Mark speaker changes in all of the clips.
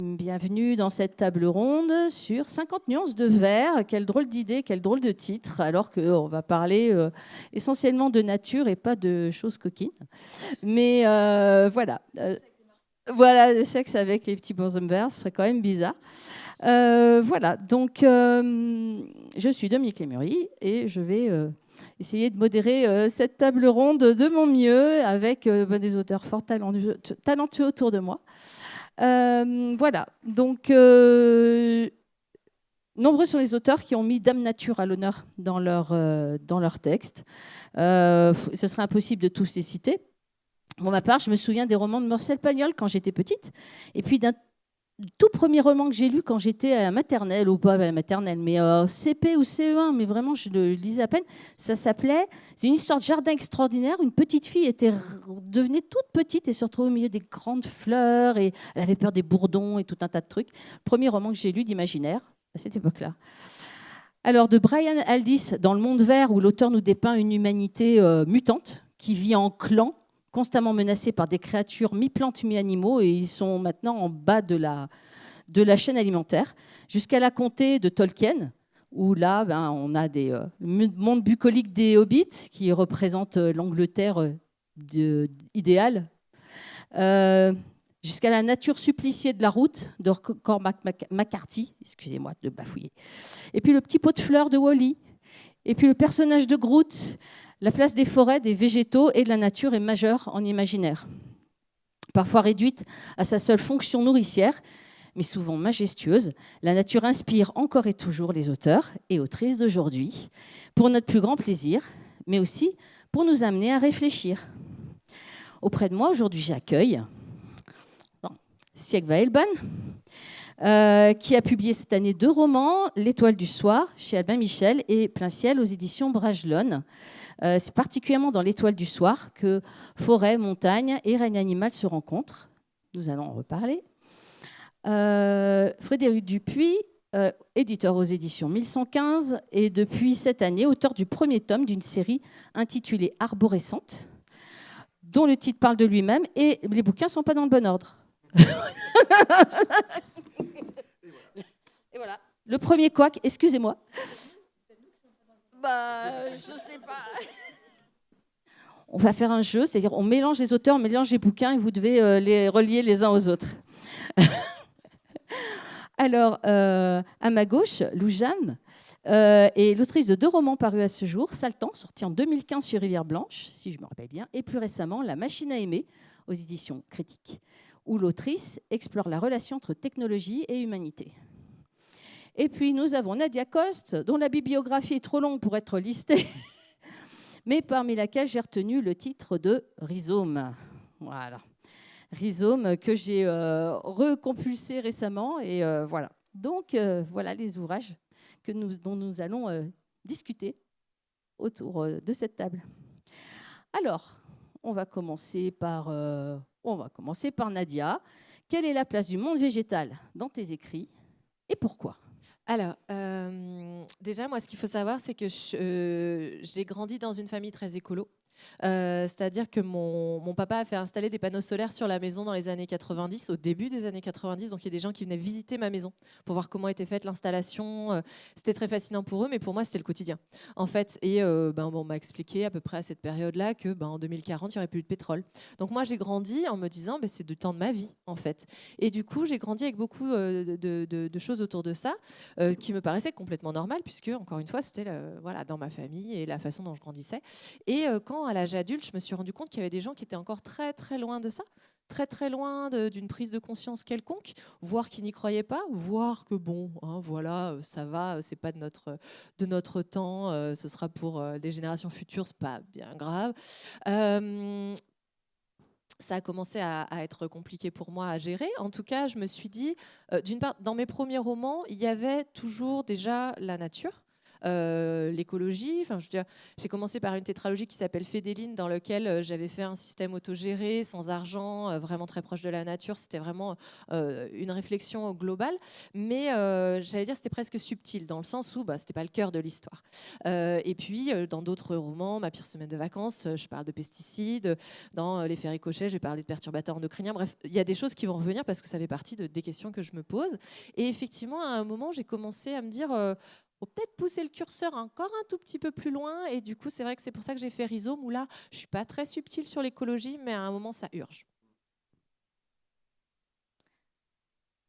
Speaker 1: Bienvenue dans cette table ronde sur 50 nuances de vert. Quelle drôle d'idée, quel drôle de titre, alors qu'on va parler essentiellement de nature et pas de choses coquines. Mais voilà. Voilà, le sexe avec les petits bonshommes verts, ce serait quand même bizarre. Voilà, donc je suis Dominique Lémury et je vais essayer de modérer cette table ronde de mon mieux avec des auteurs fort talentueux autour de moi. Voilà, donc nombreux sont les auteurs qui ont mis Dame Nature à l'honneur dans leur texte. Ce serait impossible de tous les citer. Pour ma part, je me souviens des romans de Marcel Pagnol quand j'étais petite, et puis d'un tout premier roman que j'ai lu quand j'étais à la maternelle, ou pas à la maternelle, mais CP ou CE1, mais vraiment je le lisais à peine. Ça s'appelait, c'est une histoire de jardin extraordinaire. Une petite fille devenait toute petite et se retrouvait au milieu des grandes fleurs, et elle avait peur des bourdons et tout un tas de trucs. Premier roman que j'ai lu d'imaginaire à cette époque-là. Alors, de Brian Aldiss, Dans le monde vert, où l'auteur nous dépeint une humanité mutante qui vit en clan, constamment menacés par des créatures mi-plantes, mi-animaux, et ils sont maintenant en bas de la chaîne alimentaire, jusqu'à la comté de Tolkien, où là, on a des mondes bucoliques des hobbits, qui représentent l'Angleterre idéale, jusqu'à la nature suppliciée de la route, de Cormac McCarthy, excusez-moi de bafouiller, et puis le petit pot de fleurs de Wall-E, et puis le personnage de Groot. La place des forêts, des végétaux et de la nature est majeure en imaginaire. Parfois réduite à sa seule fonction nourricière, mais souvent majestueuse, la nature inspire encore et toujours les auteurs et autrices d'aujourd'hui, pour notre plus grand plaisir, mais aussi pour nous amener à réfléchir. Auprès de moi, aujourd'hui, j'accueille Siegva Elban, qui a publié cette année 2 romans, L'Étoile du soir, chez Albin Michel, et Plein ciel, aux éditions Bragelonne. C'est particulièrement dans L'Étoile du soir que forêt, montagne et règne animal se rencontrent. Nous allons en reparler. Frédéric Dupuis, éditeur aux éditions 1115, et depuis cette année, auteur du premier tome d'une série intitulée Arborescente, dont le titre parle de lui-même, et les bouquins ne sont pas dans le bon ordre. Et voilà. Le premier couac, excusez-moi. Je sais pas. On va faire un jeu, c'est-à-dire on mélange les auteurs, on mélange les bouquins et vous devez les relier les uns aux autres. Alors, à ma gauche, Lou Jam est l'autrice de 2 romans parus à ce jour, Saltan, sorti en 2015 chez Rivière Blanche, si je me rappelle bien, et plus récemment, La machine à aimer, aux éditions Critiques, où l'autrice explore la relation entre technologie et humanité. Et puis, nous avons Nadia Coste, dont la bibliographie est trop longue pour être listée, mais parmi laquelle j'ai retenu le titre de Rhizome. Voilà. Rhizome que j'ai recompulsé récemment. Et voilà. Donc, voilà les ouvrages dont nous allons discuter autour de cette table. Alors, on va commencer par Nadia. Quelle est la place du monde végétal dans tes écrits et pourquoi ?
Speaker 2: Alors, déjà, moi, ce qu'il faut savoir, c'est que j'ai grandi dans une famille très écolo. C'est-à-dire que mon papa a fait installer des panneaux solaires sur la maison dans les années 90, au début des années 90. Donc, il y a des gens qui venaient visiter ma maison pour voir comment était faite l'installation. C'était très fascinant pour eux, mais pour moi, c'était le quotidien, en fait. Et on m'a expliqué à peu près à cette période-là que en 2040, il n'y aurait plus de pétrole. Donc, moi, j'ai grandi en me disant c'est du temps de ma vie, en fait. Et du coup, j'ai grandi avec beaucoup de choses autour de ça qui me paraissaient complètement normales, puisque, encore une fois, c'était dans ma famille et la façon dont je grandissais. Et quand à l'âge adulte, je me suis rendu compte qu'il y avait des gens qui étaient encore très très loin de ça, très très loin d'une prise de conscience quelconque, voire qui n'y croyaient pas, voire que ça va, c'est pas de notre temps, ce sera pour des générations futures, c'est pas bien grave. Ça a commencé à être compliqué pour moi à gérer. En tout cas, je me suis dit, d'une part, dans mes premiers romans, il y avait toujours déjà la nature. l'écologie. Enfin, je veux dire, j'ai commencé par une tétralogie qui s'appelle Fédéline, dans laquelle j'avais fait un système autogéré, sans argent, vraiment très proche de la nature. C'était vraiment une réflexion globale. Mais j'allais dire, c'était presque subtil, dans le sens où c'était pas le cœur de l'histoire. Et puis, dans d'autres romans, Ma pire semaine de vacances, je parle de pesticides. Dans L'effet ricochet, je vais parler de perturbateurs endocriniens. Bref, il y a des choses qui vont revenir parce que ça fait partie des questions que je me pose. Et effectivement, à un moment, j'ai commencé à me dire... faut peut-être pousser le curseur encore un tout petit peu plus loin. Et du coup, c'est vrai que c'est pour ça que j'ai fait Rhizome, où là, je suis pas très subtile sur l'écologie, mais à un moment, ça urge.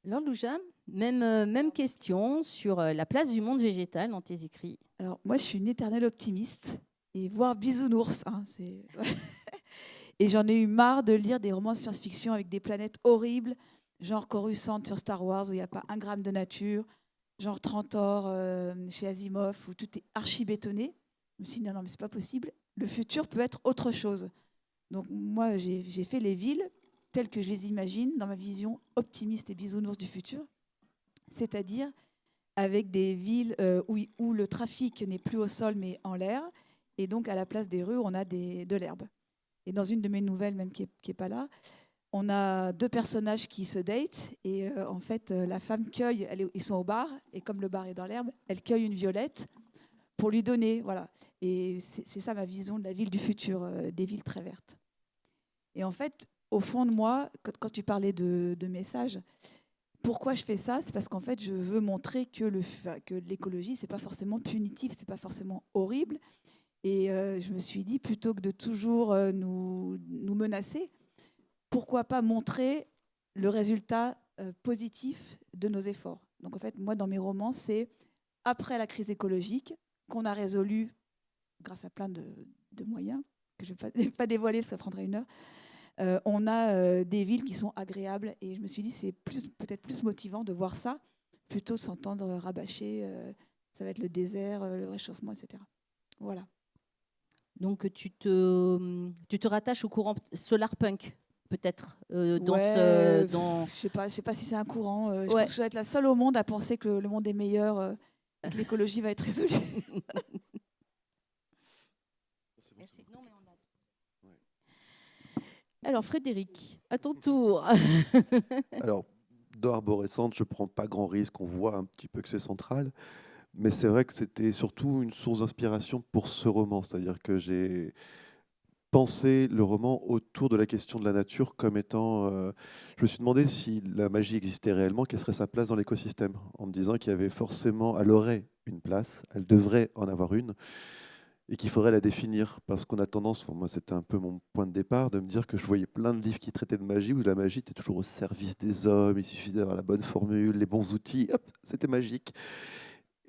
Speaker 1: Laure Louja, même question sur la place du monde végétal dans tes écrits.
Speaker 3: Alors, moi, je suis une éternelle optimiste. Et voir bisounours, et j'en ai eu marre de lire des romans de science-fiction avec des planètes horribles, genre Coruscant sur Star Wars, où il n'y a pas un gramme de nature, genre Trantor chez Asimov, où tout est archi-bétonné. Je me suis dit, non, mais c'est pas possible. Le futur peut être autre chose. Donc, moi, j'ai fait les villes telles que je les imagine, dans ma vision optimiste et bisounours du futur, c'est-à-dire avec des villes où le trafic n'est plus au sol, mais en l'air, et donc à la place des rues, on a de l'herbe. Et dans une de mes nouvelles, même qui est pas là, on a 2 personnages qui se datent, et en fait, la femme cueille, ils sont au bar, et comme le bar est dans l'herbe, elle cueille une violette pour lui donner, voilà. Et c'est ça ma vision de la ville du futur, des villes très vertes. Et en fait, au fond de moi, quand tu parlais de messages, pourquoi je fais ça? C'est parce qu'en fait, je veux montrer que l'écologie, c'est pas forcément punitif, c'est pas forcément horrible. Et je me suis dit, plutôt que de toujours nous menacer, pourquoi pas montrer le résultat positif de nos efforts. Donc en fait, moi, dans mes romans, c'est après la crise écologique qu'on a résolu, grâce à plein de moyens, que je ne vais pas dévoiler, ça prendrait 1 heure, on a des villes qui sont agréables. Et je me suis dit, c'est peut-être plus motivant de voir ça, plutôt de s'entendre rabâcher, ça va être le désert, le réchauffement, etc. Voilà.
Speaker 1: Donc, tu te rattaches au courant solarpunk, peut-être, dans
Speaker 3: Ouais,
Speaker 1: dans...
Speaker 3: je sais pas si c'est un courant. Je
Speaker 1: Ouais.
Speaker 3: pense que je vais être la seule au monde à penser que le monde est meilleur, et que l'écologie va être résolue.
Speaker 1: Merci. Non, mais alors, Frédéric, à ton tour.
Speaker 4: Alors, dans Arborescente, je ne prends pas grand risque. On voit un petit peu que c'est central. Mais c'est vrai que c'était surtout une source d'inspiration pour ce roman. C'est-à-dire que j'ai pensé le roman autour de la question de la nature comme étant... je me suis demandé si la magie existait réellement, quelle serait sa place dans l'écosystème, en me disant qu'il y avait forcément, elle aurait une place, elle devrait en avoir une, et qu'il faudrait la définir, parce qu'on a tendance, moi c'était un peu mon point de départ, de me dire que je voyais plein de livres qui traitaient de magie, où la magie était toujours au service des hommes, il suffisait d'avoir la bonne formule, les bons outils, hop, c'était magique.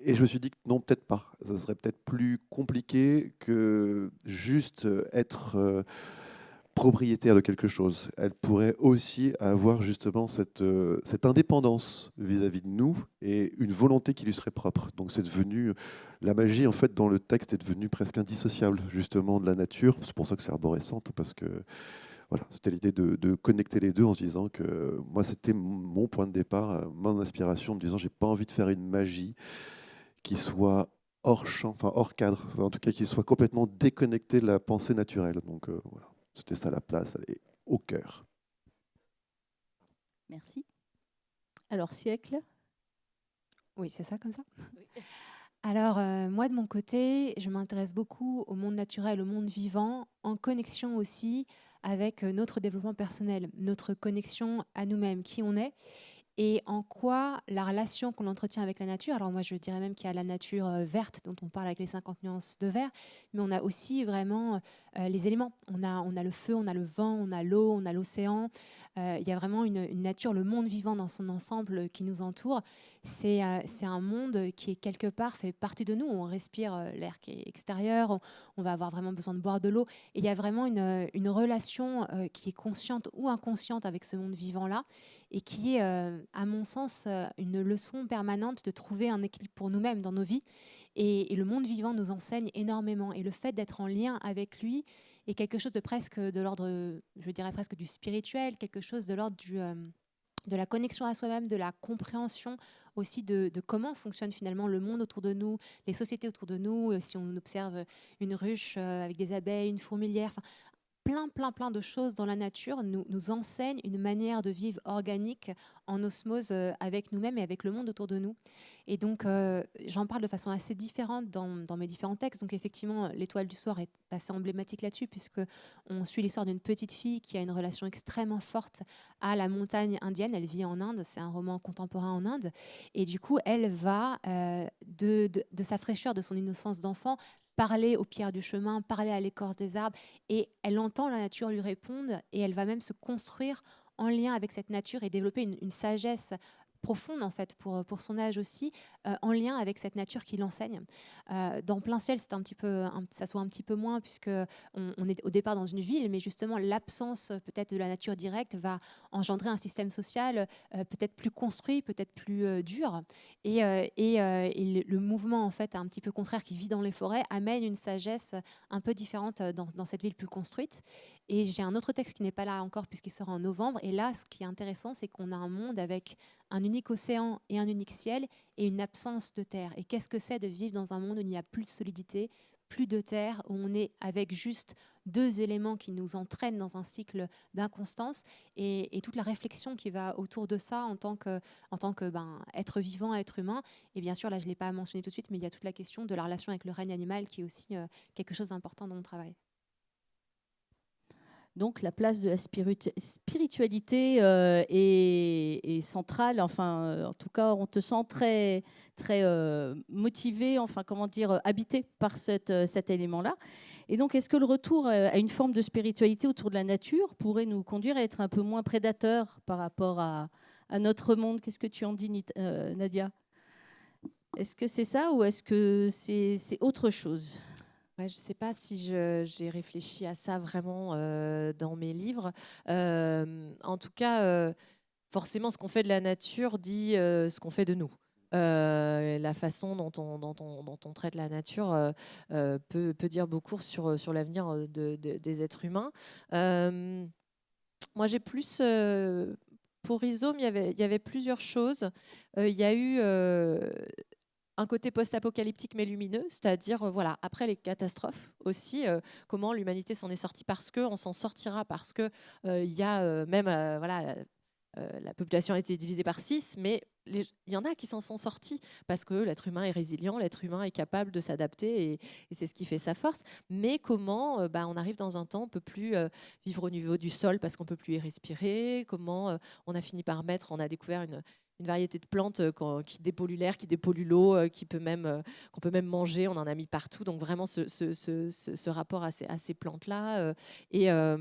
Speaker 4: Et je me suis dit que non, peut-être pas. Ça serait peut-être plus compliqué que juste être propriétaire de quelque chose. Elle pourrait aussi avoir justement cette indépendance vis-à-vis de nous et une volonté qui lui serait propre. Donc c'est devenu, la magie en fait dans le texte est devenue presque indissociable justement de la nature. C'est pour ça que c'est arborescente, parce que voilà, c'était l'idée de connecter les deux en se disant que moi c'était mon point de départ, mon inspiration, en me disant j'ai pas envie de faire une magie qui soit hors champ, enfin hors cadre, en tout cas qui soit complètement déconnecté de la pensée naturelle. Donc voilà, c'était ça la place, elle est au cœur.
Speaker 1: Merci. Alors, Siècle.
Speaker 5: Oui, c'est ça, comme ça.
Speaker 1: Oui.
Speaker 5: Alors, moi, de mon côté, je m'intéresse beaucoup au monde naturel, au monde vivant, en connexion aussi avec notre développement personnel, notre connexion à nous-mêmes, qui on est, et en quoi la relation qu'on entretient avec la nature, alors moi je dirais même qu'il y a la nature verte dont on parle avec les 50 nuances de vert, mais on a aussi vraiment les éléments. On a le feu, on a le vent, on a l'eau, on a l'océan. Il y a vraiment une nature, le monde vivant dans son ensemble qui nous entoure. C'est un monde qui est quelque part fait partie de nous. On respire l'air qui est extérieur, on va avoir vraiment besoin de boire de l'eau. Et il y a vraiment une relation qui est consciente ou inconsciente avec ce monde vivant-là, et qui est, à mon sens, une leçon permanente de trouver un équilibre pour nous-mêmes dans nos vies. Et le monde vivant nous enseigne énormément. Et le fait d'être en lien avec lui est quelque chose de presque de l'ordre, je dirais presque du spirituel, quelque chose de l'ordre de la connexion à soi-même, de la compréhension aussi de comment fonctionne finalement le monde autour de nous, les sociétés autour de nous. Si on observe une ruche avec des abeilles, une fourmilière, enfin, plein de choses dans la nature nous enseignent une manière de vivre organique en osmose avec nous-mêmes et avec le monde autour de nous. Et donc, j'en parle de façon assez différente dans mes différents textes. Donc, effectivement, L'Étoile du soir est assez emblématique là-dessus, puisqu'on suit l'histoire d'une petite fille qui a une relation extrêmement forte à la montagne indienne. Elle vit en Inde, c'est un roman contemporain en Inde. Et du coup, elle va, de sa fraîcheur, de son innocence d'enfant, parler aux pierres du chemin, parler à l'écorce des arbres, et elle entend la nature lui répondre, et elle va même se construire en lien avec cette nature et développer une sagesse profonde en fait pour son âge aussi, en lien avec cette nature qui l'enseigne. Dans Plein ciel, c'est ça soit un petit peu moins, puisque on est au départ dans une ville, mais justement l'absence peut-être de la nature directe va engendrer un système social peut-être plus construit, peut-être plus dur, et le mouvement en fait un petit peu contraire qui vit dans les forêts amène une sagesse un peu différente dans cette ville plus construite. Et j'ai un autre texte qui n'est pas là encore puisqu'il sort en novembre. Et là, ce qui est intéressant, c'est qu'on a un monde avec un unique océan et un unique ciel et une absence de terre. Et qu'est-ce que c'est de vivre dans un monde où il n'y a plus de solidité, plus de terre, où on est avec juste deux éléments qui nous entraînent dans un cycle d'inconstance, et toute la réflexion qui va autour de ça en tant que être vivant, être humain. Et bien sûr, là, je ne l'ai pas mentionné tout de suite, mais il y a toute la question de la relation avec le règne animal qui est aussi quelque chose d'important dans mon travail.
Speaker 1: Donc la place de la spiritualité est centrale. Enfin, en tout cas, on te sent très, très motivé, enfin, comment dire, habité par cet élément-là. Et donc, est-ce que le retour à une forme de spiritualité autour de la nature pourrait nous conduire à être un peu moins prédateurs par rapport à notre monde? Qu'est-ce que tu en dis, Nadia? Est-ce que c'est ça, ou est-ce que c'est autre chose?
Speaker 2: Ouais, je ne sais pas si j'ai réfléchi à ça vraiment dans mes livres. En tout cas, forcément, ce qu'on fait de la nature dit ce qu'on fait de nous. La façon dont on traite la nature peut dire beaucoup sur l'avenir des êtres humains. Moi, j'ai plus... pour Rhizome, il y avait plusieurs choses. Il y a eu un côté post-apocalyptique mais lumineux, c'est-à-dire voilà, après les catastrophes aussi, comment l'humanité s'en est sortie, parce qu'on s'en sortira, parce qu'il y a même voilà, la population a été divisée par 6, mais il y en a qui s'en sont sortis parce que l'être humain est résilient, l'être humain est capable de s'adapter, et c'est ce qui fait sa force. Mais comment on arrive dans un temps, on ne peut plus vivre au niveau du sol parce qu'on ne peut plus y respirer, comment on a fini par on a découvert une variété de plantes qui dépolluent l'air, qui dépolluent l'eau, qu'on peut même manger, on en a mis partout. Donc vraiment ce rapport à ces plantes-là. Et à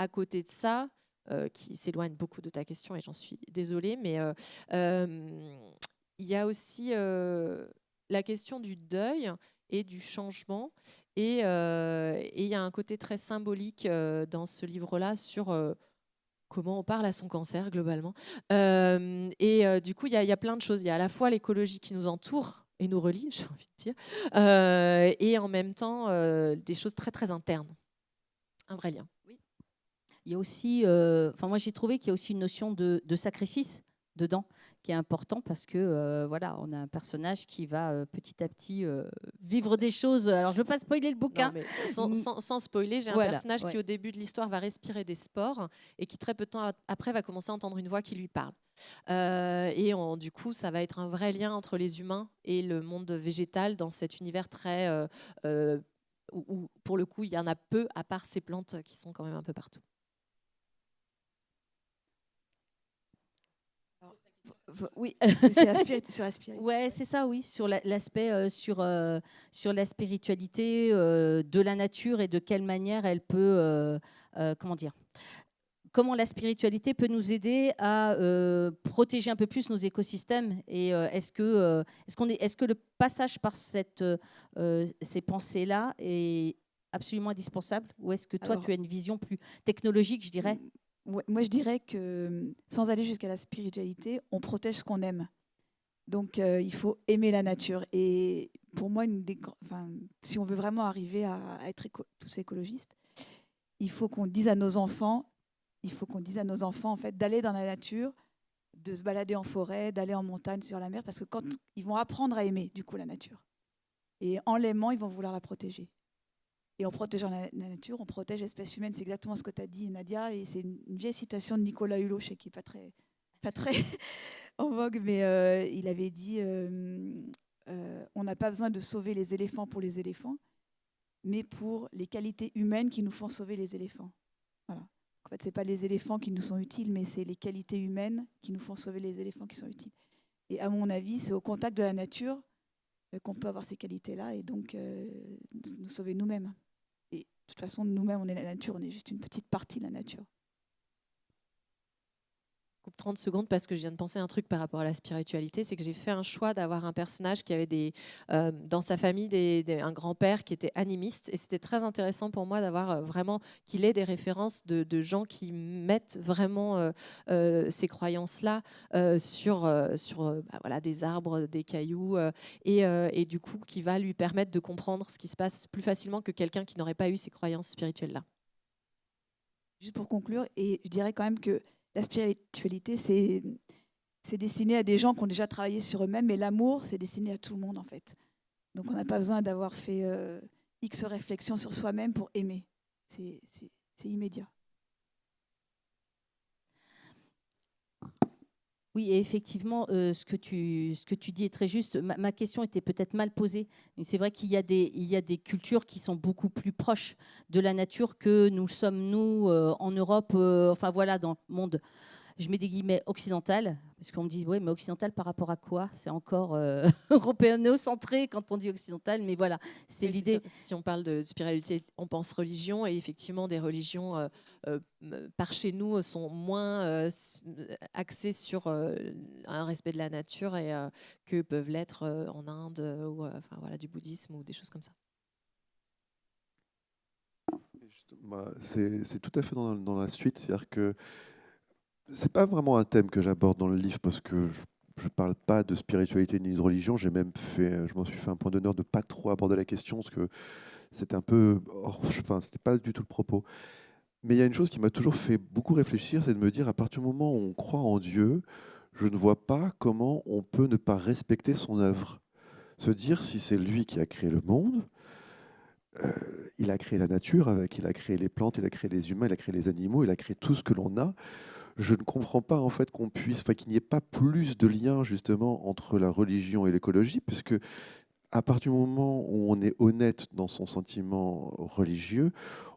Speaker 2: côté de ça, qui s'éloigne beaucoup de ta question, et j'en suis désolée, mais il y a aussi la question du deuil et du changement. Et il y a un côté très symbolique dans ce livre-là sur comment on parle à son cancer, globalement. Du coup, il y a plein de choses. Il y a à la fois l'écologie qui nous entoure et nous relie, j'ai envie de dire, et en même temps, des choses très, très internes. Un vrai lien. Oui.
Speaker 1: Il y a aussi, moi j'ai trouvé qu'il y a aussi une notion de sacrifice dedans qui est important, parce que voilà, on a un personnage qui va petit à petit vivre des choses. Alors je ne veux pas spoiler le bouquin.
Speaker 2: Non, mais sans spoiler, j'ai un personnage qui au début de l'histoire va respirer des spores et qui très peu de temps après va commencer à entendre une voix qui lui parle. Du coup, ça va être un vrai lien entre les humains et le monde végétal dans cet univers très où pour le coup il y en a peu, à part ces plantes qui sont quand même un peu partout.
Speaker 3: Oui, c'est sur la spiritualité.
Speaker 1: Ouais, c'est ça, oui, sur l'aspect sur la spiritualité de la nature, et de quelle manière elle peut, comment la spiritualité peut nous aider à protéger un peu plus nos écosystèmes. Et est-ce que le passage par ces pensées-là est absolument indispensable, ou est-ce que toi, tu as une vision plus technologique, je dirais?
Speaker 3: Moi, je dirais que sans aller jusqu'à la spiritualité, on protège ce qu'on aime. Donc, il faut aimer la nature. Et pour moi, si on veut vraiment arriver à être tous écologistes, il faut qu'on dise à nos enfants, il faut qu'on dise à nos enfants en fait, d'aller dans la nature, de se balader en forêt, d'aller en montagne, sur la mer, parce que quand ils vont apprendre à aimer du coup la nature. Et en l'aimant, ils vont vouloir la protéger. Et en protégeant la nature, on protège l'espèce humaine. C'est exactement ce que tu as dit, Nadia. Et c'est une vieille citation de Nicolas Hulot, je sais qui n'est pas très en vogue, mais il avait dit on n'a pas besoin de sauver les éléphants pour les éléphants, mais pour les qualités humaines qui nous font sauver les éléphants. Voilà. En fait, ce n'est pas les éléphants qui nous sont utiles, mais c'est les qualités humaines qui nous font sauver les éléphants qui sont utiles. Et à mon avis, c'est au contact de la nature qu'on peut avoir ces qualités-là et donc nous sauver nous-mêmes. Et de toute façon, nous-mêmes, on est la nature, on est juste une petite partie de la nature.
Speaker 2: Coupe 30 secondes parce que je viens de penser à un truc par rapport à la spiritualité, c'est que j'ai fait un choix d'avoir un personnage qui avait dans sa famille un grand-père qui était animiste, et c'était très intéressant pour moi d'avoir vraiment qu'il ait des références de gens qui mettent vraiment ces croyances-là sur voilà, des arbres, des cailloux, et du coup qui va lui permettre de comprendre ce qui se passe plus facilement que quelqu'un qui n'aurait pas eu ces croyances spirituelles-là.
Speaker 3: Juste pour conclure, et je dirais quand même que la spiritualité, c'est destiné à des gens qui ont déjà travaillé sur eux-mêmes, mais l'amour, c'est destiné à tout le monde, en fait. Donc, on n'a pas besoin d'avoir fait X réflexions sur soi-même pour aimer. C'est immédiat.
Speaker 1: Oui, et effectivement, ce que tu dis est très juste. Ma question était peut-être mal posée, mais c'est vrai qu'il y a des cultures qui sont beaucoup plus proches de la nature que nous sommes, nous, en Europe, enfin voilà, dans le monde. Je mets des guillemets occidental, parce qu'on me dit, oui, mais occidental par rapport à quoi? C'est encore européano-centré quand on dit occidental, mais voilà, c'est l'idée.
Speaker 2: Si on parle de spiritualité, on pense religion, et effectivement, des religions par chez nous sont moins axées sur un respect de la nature que peuvent l'être en Inde ou enfin, voilà, du bouddhisme ou des choses comme ça.
Speaker 4: C'est tout à fait dans la suite, c'est-à-dire que c'est pas vraiment un thème que j'aborde dans le livre parce que je parle pas de spiritualité ni de religion. Je m'en suis fait un point d'honneur de pas trop aborder la question parce que c'était un peu, enfin, c'était pas du tout le propos. Mais il y a une chose qui m'a toujours fait beaucoup réfléchir, c'est de me dire à partir du moment où on croit en Dieu, je ne vois pas comment on peut ne pas respecter son œuvre. Se dire si c'est lui qui a créé le monde, il a créé la nature, il a créé les plantes, il a créé les humains, il a créé les animaux, il a créé tout ce que l'on a. Je ne comprends pas en fait qu'il n'y ait pas plus de lien justement entre la religion et l'écologie, puisque à partir du moment où on est honnête dans son sentiment religieux,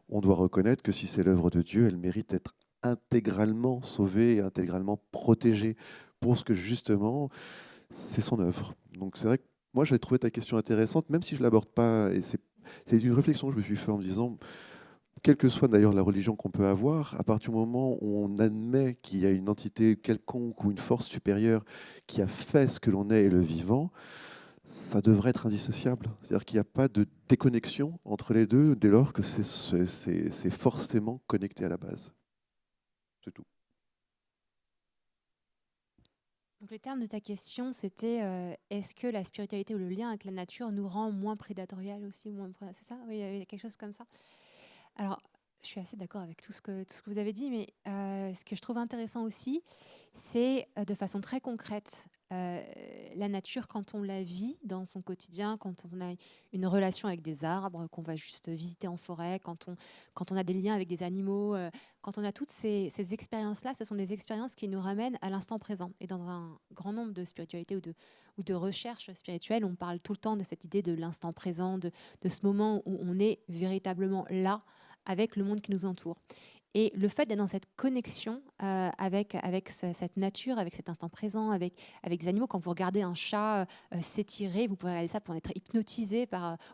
Speaker 4: on doit reconnaître que si c'est l'œuvre de Dieu, elle mérite d'être intégralement sauvée et intégralement protégée pour ce que justement c'est son œuvre. Donc c'est vrai que moi j'ai trouvé ta question intéressante, même si je l'aborde pas, et c'est une réflexion que je me suis fait en me disant, quelle que soit d'ailleurs la religion qu'on peut avoir, à partir du moment où on admet qu'il y a une entité quelconque ou une force supérieure qui a fait ce que l'on est et le vivant, ça devrait être indissociable. C'est-à-dire qu'il n'y a pas de déconnexion entre les deux dès lors que c'est forcément connecté à la base. C'est tout.
Speaker 5: Donc, le terme de ta question, c'était est-ce que la spiritualité ou le lien avec la nature nous rend moins prédatorial aussi, c'est ça? Oui, il y avait quelque chose comme ça. Alors, je suis assez d'accord avec tout ce que vous avez dit, mais ce que je trouve intéressant aussi, c'est de façon très concrète, la nature quand on la vit dans son quotidien, quand on a une relation avec des arbres qu'on va juste visiter en forêt, quand on a des liens avec des animaux, quand on a toutes ces expériences-là, ce sont des expériences qui nous ramènent à l'instant présent. Et dans un grand nombre de spiritualités ou de recherches spirituelles, on parle tout le temps de cette idée de l'instant présent, de ce moment où on est véritablement là, avec le monde qui nous entoure. Et le fait d'être dans cette connexion avec cette nature, avec cet instant présent, avec des animaux, quand vous regardez un chat s'étirer, vous pouvez regarder ça pour être hypnotisé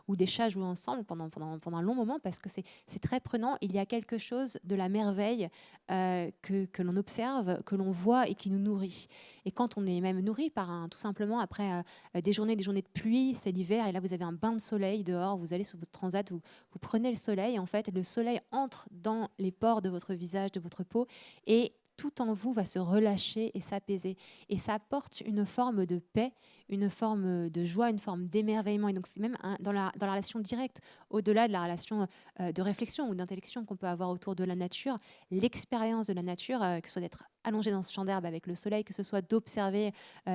Speaker 5: ou des chats jouer ensemble pendant un long moment, parce que c'est très prenant. Il y a quelque chose de la merveille que l'on observe, que l'on voit et qui nous nourrit. Et quand on est même nourri par tout simplement après des journées de pluie, c'est l'hiver, et là vous avez un bain de soleil dehors, vous allez sur votre transat, vous prenez le soleil, en fait, le soleil entre dans les pores de votre visage, de votre peau, et tout en vous va se relâcher et s'apaiser. Et ça apporte une forme de paix, une forme de joie, une forme d'émerveillement. Et donc, c'est même dans la relation directe, au-delà de la relation de réflexion ou d'intellection qu'on peut avoir autour de la nature, l'expérience de la nature, que ce soit d'être allongé dans ce champ d'herbe avec le soleil, que ce soit d'observer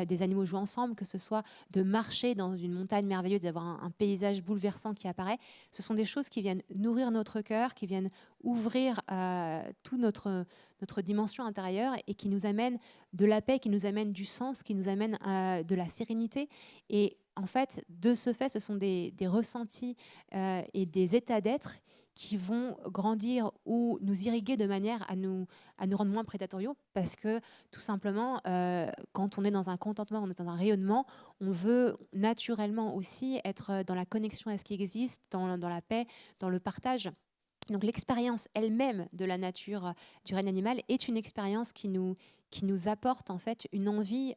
Speaker 5: des animaux jouer ensemble, que ce soit de marcher dans une montagne merveilleuse, d'avoir un paysage bouleversant qui apparaît, ce sont des choses qui viennent nourrir notre cœur, qui viennent ouvrir toute notre dimension intérieure et qui nous amènent de la paix, qui nous amènent du sens, qui nous amènent de la sérénité. Et en fait, de ce fait, ce sont des ressentis et des états d'être qui vont grandir ou nous irriguer de manière à nous rendre moins prédatoriaux, parce que tout simplement, quand on est dans un contentement, on est dans un rayonnement, on veut naturellement aussi être dans la connexion à ce qui existe, dans la paix, dans le partage. Donc l'expérience elle-même de la nature, du règne animal, est une expérience qui nous apporte en fait une envie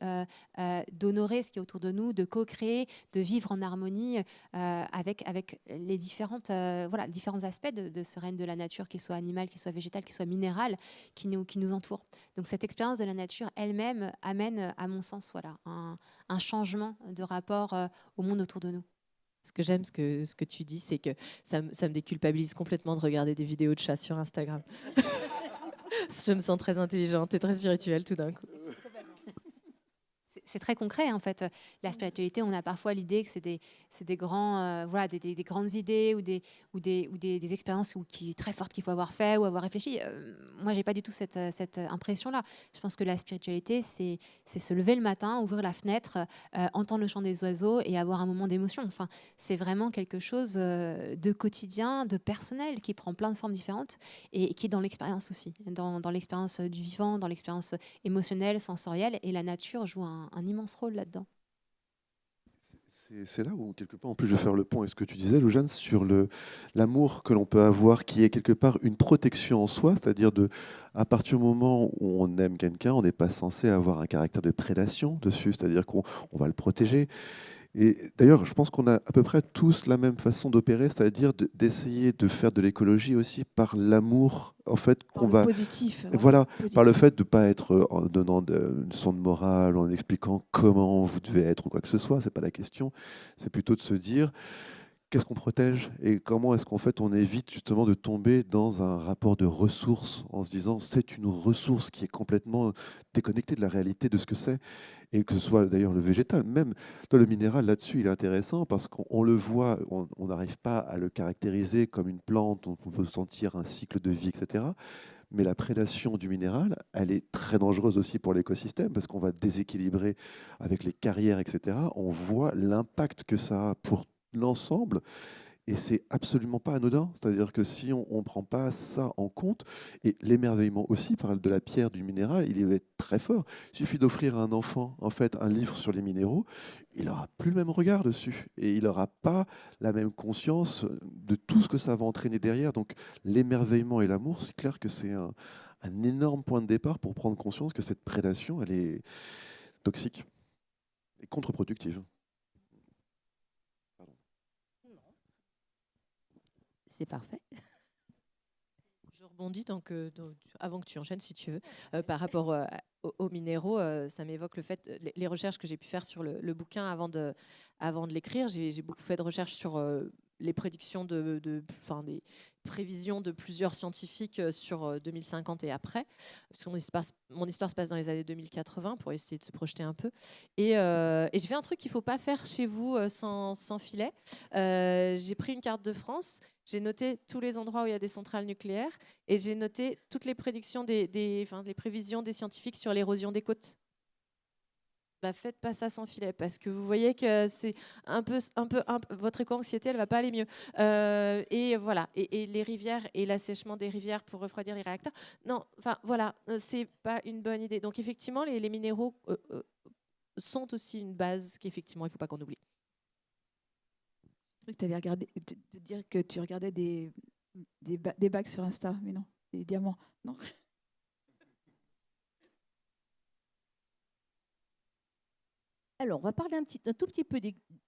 Speaker 5: d'honorer ce qui est autour de nous, de co-créer, de vivre en harmonie avec les différents aspects de ce règne de la nature, qu'il soit animal, qu'il soit végétal, qu'il soit minéral, qui nous entoure. Donc cette expérience de la nature elle-même amène, à mon sens, un changement de rapport au monde autour de nous.
Speaker 2: Ce que j'aime, ce que tu dis, c'est que ça me déculpabilise complètement de regarder des vidéos de chats sur Instagram. Je me sens très intelligente et très spirituelle tout d'un coup.
Speaker 5: C'est très concret en fait. La spiritualité, on a parfois l'idée que c'est des grands, des grandes idées ou des expériences qui très fortes qu'il faut avoir fait ou avoir réfléchi. Moi, j'ai pas du tout cette impression-là. Je pense que la spiritualité, c'est se lever le matin, ouvrir la fenêtre, entendre le chant des oiseaux et avoir un moment d'émotion. Enfin, c'est vraiment quelque chose de quotidien, de personnel, qui prend plein de formes différentes et qui est dans l'expérience aussi, dans l'expérience du vivant, dans l'expérience émotionnelle, sensorielle. Et la nature joue un immense rôle là-dedans.
Speaker 4: C'est là où, quelque part, en plus, je vais faire le pont avec ce que tu disais, Loujaine, sur l'amour que l'on peut avoir, qui est quelque part une protection en soi, c'est-à-dire à partir du moment où on aime quelqu'un, on n'est pas censé avoir un caractère de prédation dessus, c'est-à-dire qu'on va le protéger. Et d'ailleurs, je pense qu'on a à peu près tous la même façon d'opérer, c'est-à-dire d'essayer de faire de l'écologie aussi par l'amour, en fait, qu'on va...
Speaker 3: Positif.
Speaker 4: Voilà,
Speaker 3: Positif.
Speaker 4: par le fait de ne pas être en donnant une leçon de morale, en expliquant comment vous devez être ou quoi que ce soit, c'est pas la question. C'est plutôt de se dire qu'est-ce qu'on protège et comment est-ce qu'en fait on évite justement de tomber dans un rapport de ressources en se disant c'est une ressource qui est complètement déconnectée de la réalité de ce que c'est. Et que ce soit d'ailleurs le végétal, même dans le minéral, là-dessus, il est intéressant parce qu'on le voit, on n'arrive pas à le caractériser comme une plante, on peut sentir un cycle de vie, etc. Mais la prédation du minéral, elle est très dangereuse aussi pour l'écosystème parce qu'on va déséquilibrer avec les carrières, etc. On voit l'impact que ça a pour l'ensemble. Et c'est absolument pas anodin. C'est-à-dire que si on ne prend pas ça en compte, et l'émerveillement aussi, par de la pierre, du minéral, il est très fort. Il suffit d'offrir à un enfant en fait, un livre sur les minéraux, il n'aura plus le même regard dessus. Et il n'aura pas la même conscience de tout ce que ça va entraîner derrière. Donc l'émerveillement et l'amour, c'est clair que c'est un énorme point de départ pour prendre conscience que cette prédation, elle est toxique et contre-productive.
Speaker 1: C'est parfait.
Speaker 2: Je rebondis avant que tu enchaînes, si tu veux, par rapport aux minéraux. Ça m'évoque le fait, les recherches que j'ai pu faire sur le bouquin avant de l'écrire. J'ai beaucoup fait de recherches sur les prédictions des prévisions de plusieurs scientifiques sur 2050 et après, parce que mon histoire se passe dans les années 2080 pour essayer de se projeter un peu. Et j'ai fait un truc qu'il ne faut pas faire chez vous sans filet. J'ai pris une carte de France, j'ai noté tous les endroits où il y a des centrales nucléaires et j'ai noté toutes les prédictions les prévisions des scientifiques sur l'érosion des côtes. Faites pas ça sans filet parce que vous voyez que c'est un peu votre éco-anxiété, elle va pas aller mieux. Et voilà. Et les rivières et l'assèchement des rivières pour refroidir les réacteurs. Non, enfin voilà, c'est pas une bonne idée. Donc effectivement, les minéraux sont aussi une base qu'effectivement il faut pas qu'on oublie.
Speaker 3: Je crois que tu avais regardé, de dire que tu regardais des bagues sur Insta, mais non, des diamants, non.
Speaker 1: Alors, on va parler un tout petit peu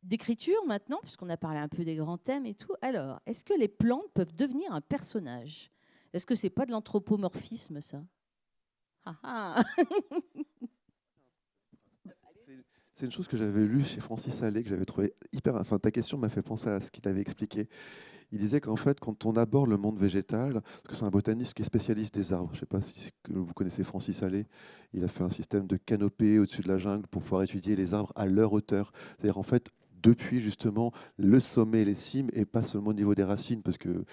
Speaker 1: d'écriture maintenant, puisqu'on a parlé un peu des grands thèmes et tout. Alors, est-ce que les plantes peuvent devenir un personnage? Est-ce que c'est pas de l'anthropomorphisme, ça? Ah, ah.
Speaker 4: C'est une chose que j'avais lue chez Francis Allais, que j'avais trouvé hyper. Enfin, ta question m'a fait penser à ce qu'il avait expliqué. Il disait qu'en fait, quand on aborde le monde végétal, parce que c'est un botaniste qui est spécialiste des arbres, je ne sais pas si vous connaissez Francis Allais, il a fait un système de canopée au-dessus de la jungle pour pouvoir étudier les arbres à leur hauteur. C'est-à-dire, en fait, depuis justement le sommet et les cimes, et pas seulement au niveau des racines, parce que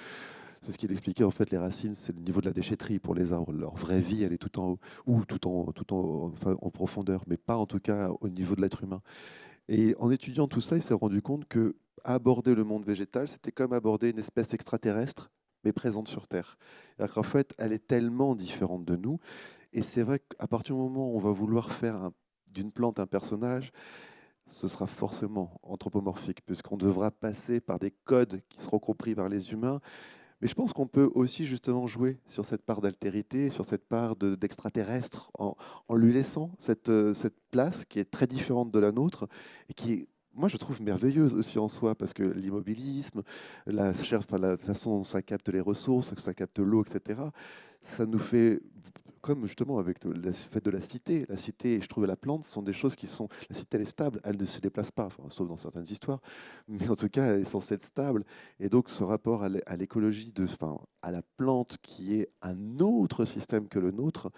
Speaker 4: c'est ce qu'il expliquait, en fait, les racines, c'est le niveau de la déchetterie pour les arbres. Leur vraie vie, elle est tout en haut, ou enfin, en profondeur, mais pas en tout cas au niveau de l'être humain. Et en étudiant tout ça, il s'est rendu compte que aborder le monde végétal, c'était comme aborder une espèce extraterrestre, mais présente sur Terre. C'est-à-dire qu'en fait, elle est tellement différente de nous. Et c'est vrai qu'à partir du moment où on va vouloir faire d'une plante un personnage, ce sera forcément anthropomorphique, puisqu'on devra passer par des codes qui seront compris par les humains. Mais je pense qu'on peut aussi justement jouer sur cette part d'altérité, sur cette part d'extraterrestre, en lui laissant cette place qui est très différente de la nôtre et qui est, moi, je trouve merveilleuse aussi en soi, parce que l'immobilisme, enfin, la façon dont ça capte les ressources, que ça capte l'eau, etc., ça nous fait, comme justement avec le fait de la cité. La cité et je trouve la plante sont des choses qui sont... La cité, elle est stable, elle ne se déplace pas, enfin, sauf dans certaines histoires, mais en tout cas, elle est censée être stable. Et donc, ce rapport à l'écologie, enfin, à la plante qui est un autre système que le nôtre,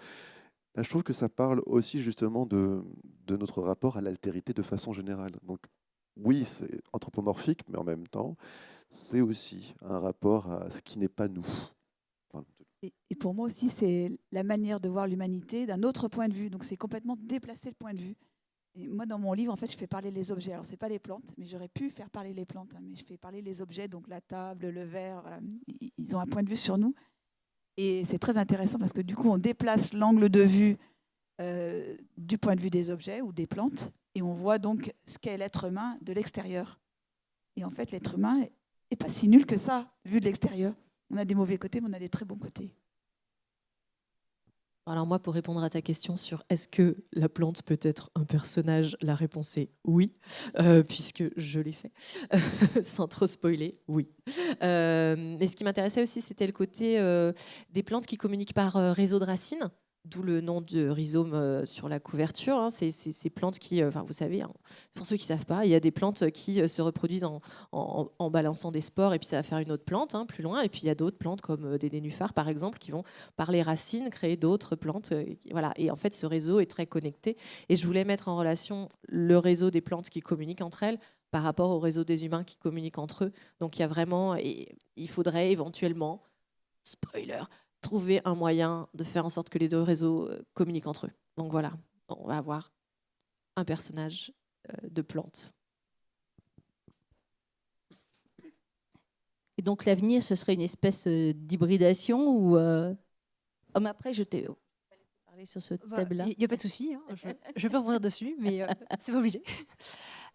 Speaker 4: ben, je trouve que ça parle aussi justement de notre rapport à l'altérité de façon générale. Donc, oui, c'est anthropomorphique, mais en même temps, c'est aussi un rapport à ce qui n'est pas nous. Enfin,
Speaker 3: Et pour moi aussi, c'est la manière de voir l'humanité d'un autre point de vue. Donc c'est complètement déplacer le point de vue. Et moi, dans mon livre, en fait, je fais parler les objets. Alors, c'est pas les plantes, mais j'aurais pu faire parler les plantes, hein, mais je fais parler les objets, donc la table, le verre. Voilà. Ils ont un point de vue sur nous. Et c'est très intéressant parce que du coup, on déplace l'angle de vue du point de vue des objets ou des plantes, et on voit donc ce qu'est l'être humain de l'extérieur. Et en fait, l'être humain n'est pas si nul que ça, vu de l'extérieur. On a des mauvais côtés, mais on a des très bons côtés.
Speaker 2: Alors moi, pour répondre à ta question sur est-ce que la plante peut être un personnage, la réponse est oui, puisque je l'ai fait, sans trop spoiler, oui. Mais ce qui m'intéressait aussi, c'était le côté des plantes qui communiquent par réseau de racines, d'où le nom de rhizome sur la couverture. Hein. C'est ces plantes qui, vous savez, hein, pour ceux qui ne savent pas, il y a des plantes qui se reproduisent en balançant des spores, et puis ça va faire une autre plante hein, plus loin. Et puis il y a d'autres plantes comme des nénuphars, par exemple, qui vont, par les racines, créer d'autres plantes. Voilà. Et en fait, ce réseau est très connecté. Et je voulais mettre en relation le réseau des plantes qui communiquent entre elles par rapport au réseau des humains qui communiquent entre eux. Donc il y a vraiment, et il faudrait éventuellement, spoiler, trouver un moyen de faire en sorte que les deux réseaux communiquent entre eux. Donc voilà, on va avoir un personnage de plante.
Speaker 1: Et donc l'avenir, ce serait une espèce d'hybridation ou mais après, je t'ai parlé sur ce thème-là.
Speaker 5: Il n'y a pas de souci, hein. Je peux revenir dessus, mais c'est pas obligé.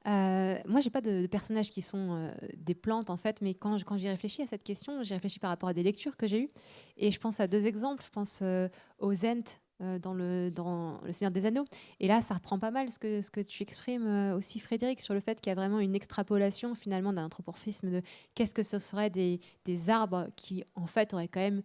Speaker 5: Moi, j'ai pas de personnages qui sont des plantes en fait, mais quand j'y réfléchis à cette question, j'y réfléchis par rapport à des lectures que j'ai eues, et je pense à deux exemples. Je pense aux Ents dans le Seigneur des Anneaux, et là, ça reprend pas mal ce que tu exprimes aussi, Frédéric, sur le fait qu'il y a vraiment une extrapolation finalement d'un anthropomorphisme de qu'est-ce que ce serait des arbres qui en fait auraient quand même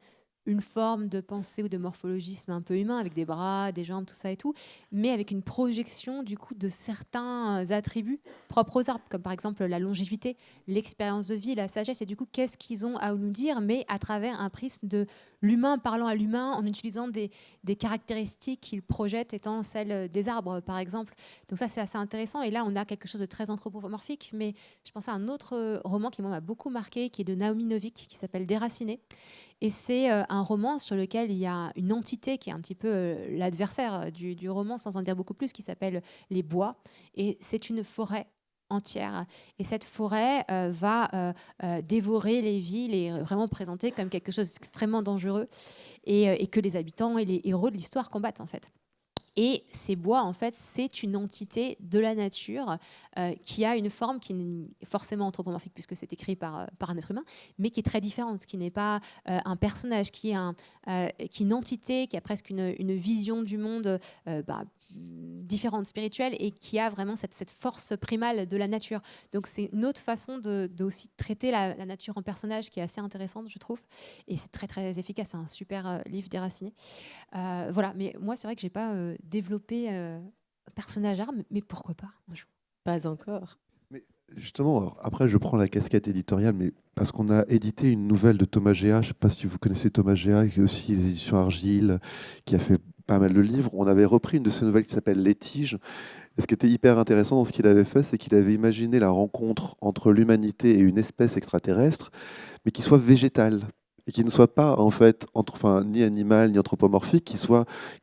Speaker 5: une forme de pensée ou de morphologisme un peu humain, avec des bras, des jambes, tout ça et tout, mais avec une projection du coup de certains attributs propres aux arbres, comme par exemple la longévité, l'expérience de vie, la sagesse, et du coup qu'est-ce qu'ils ont à nous dire, mais à travers un prisme de l'humain parlant à l'humain, en utilisant des caractéristiques qu'ils projettent étant celles des arbres, par exemple. Donc ça, c'est assez intéressant, et là on a quelque chose de très anthropomorphique, mais je pensais à un autre roman qui m'a beaucoup marqué, qui est de Naomi Novik, qui s'appelle Déraciné. Et c'est un roman sur lequel il y a une entité qui est un petit peu l'adversaire du roman, sans en dire beaucoup plus, qui s'appelle les bois. Et c'est une forêt entière. Et cette forêt va dévorer les villes et vraiment présenter comme quelque chose d'extrêmement dangereux, et que les habitants et les héros de l'histoire combattent en fait. Et ces bois, en fait, c'est une entité de la nature qui a une forme qui n'est forcément anthropomorphique puisque c'est écrit par un être humain, mais qui est très différente, qui n'est pas un personnage, qui est une entité, qui a presque une vision du monde différente, spirituelle, et qui a vraiment cette force primale de la nature. Donc c'est une autre façon de aussi traiter la nature en personnage qui est assez intéressante, je trouve. Et c'est très, très efficace. C'est un super livre déraciné. Voilà, mais moi, c'est vrai que je n'ai pas développé un personnage arme, mais pourquoi pas un jour.
Speaker 2: Pas encore.
Speaker 4: Mais justement, alors, après, je prends la casquette éditoriale, mais parce qu'on a édité une nouvelle de Thomas Géa, je ne sais pas si vous connaissez Thomas Géa, qui est aussi les éditions Argile, qui a fait pas mal de livres. On avait repris une de ses nouvelles qui s'appelle Les Tiges. Et ce qui était hyper intéressant dans ce qu'il avait fait, c'est qu'il avait imaginé la rencontre entre l'humanité et une espèce extraterrestre, mais qui soit végétale et qui ne soit pas en fait ni animal ni anthropomorphique,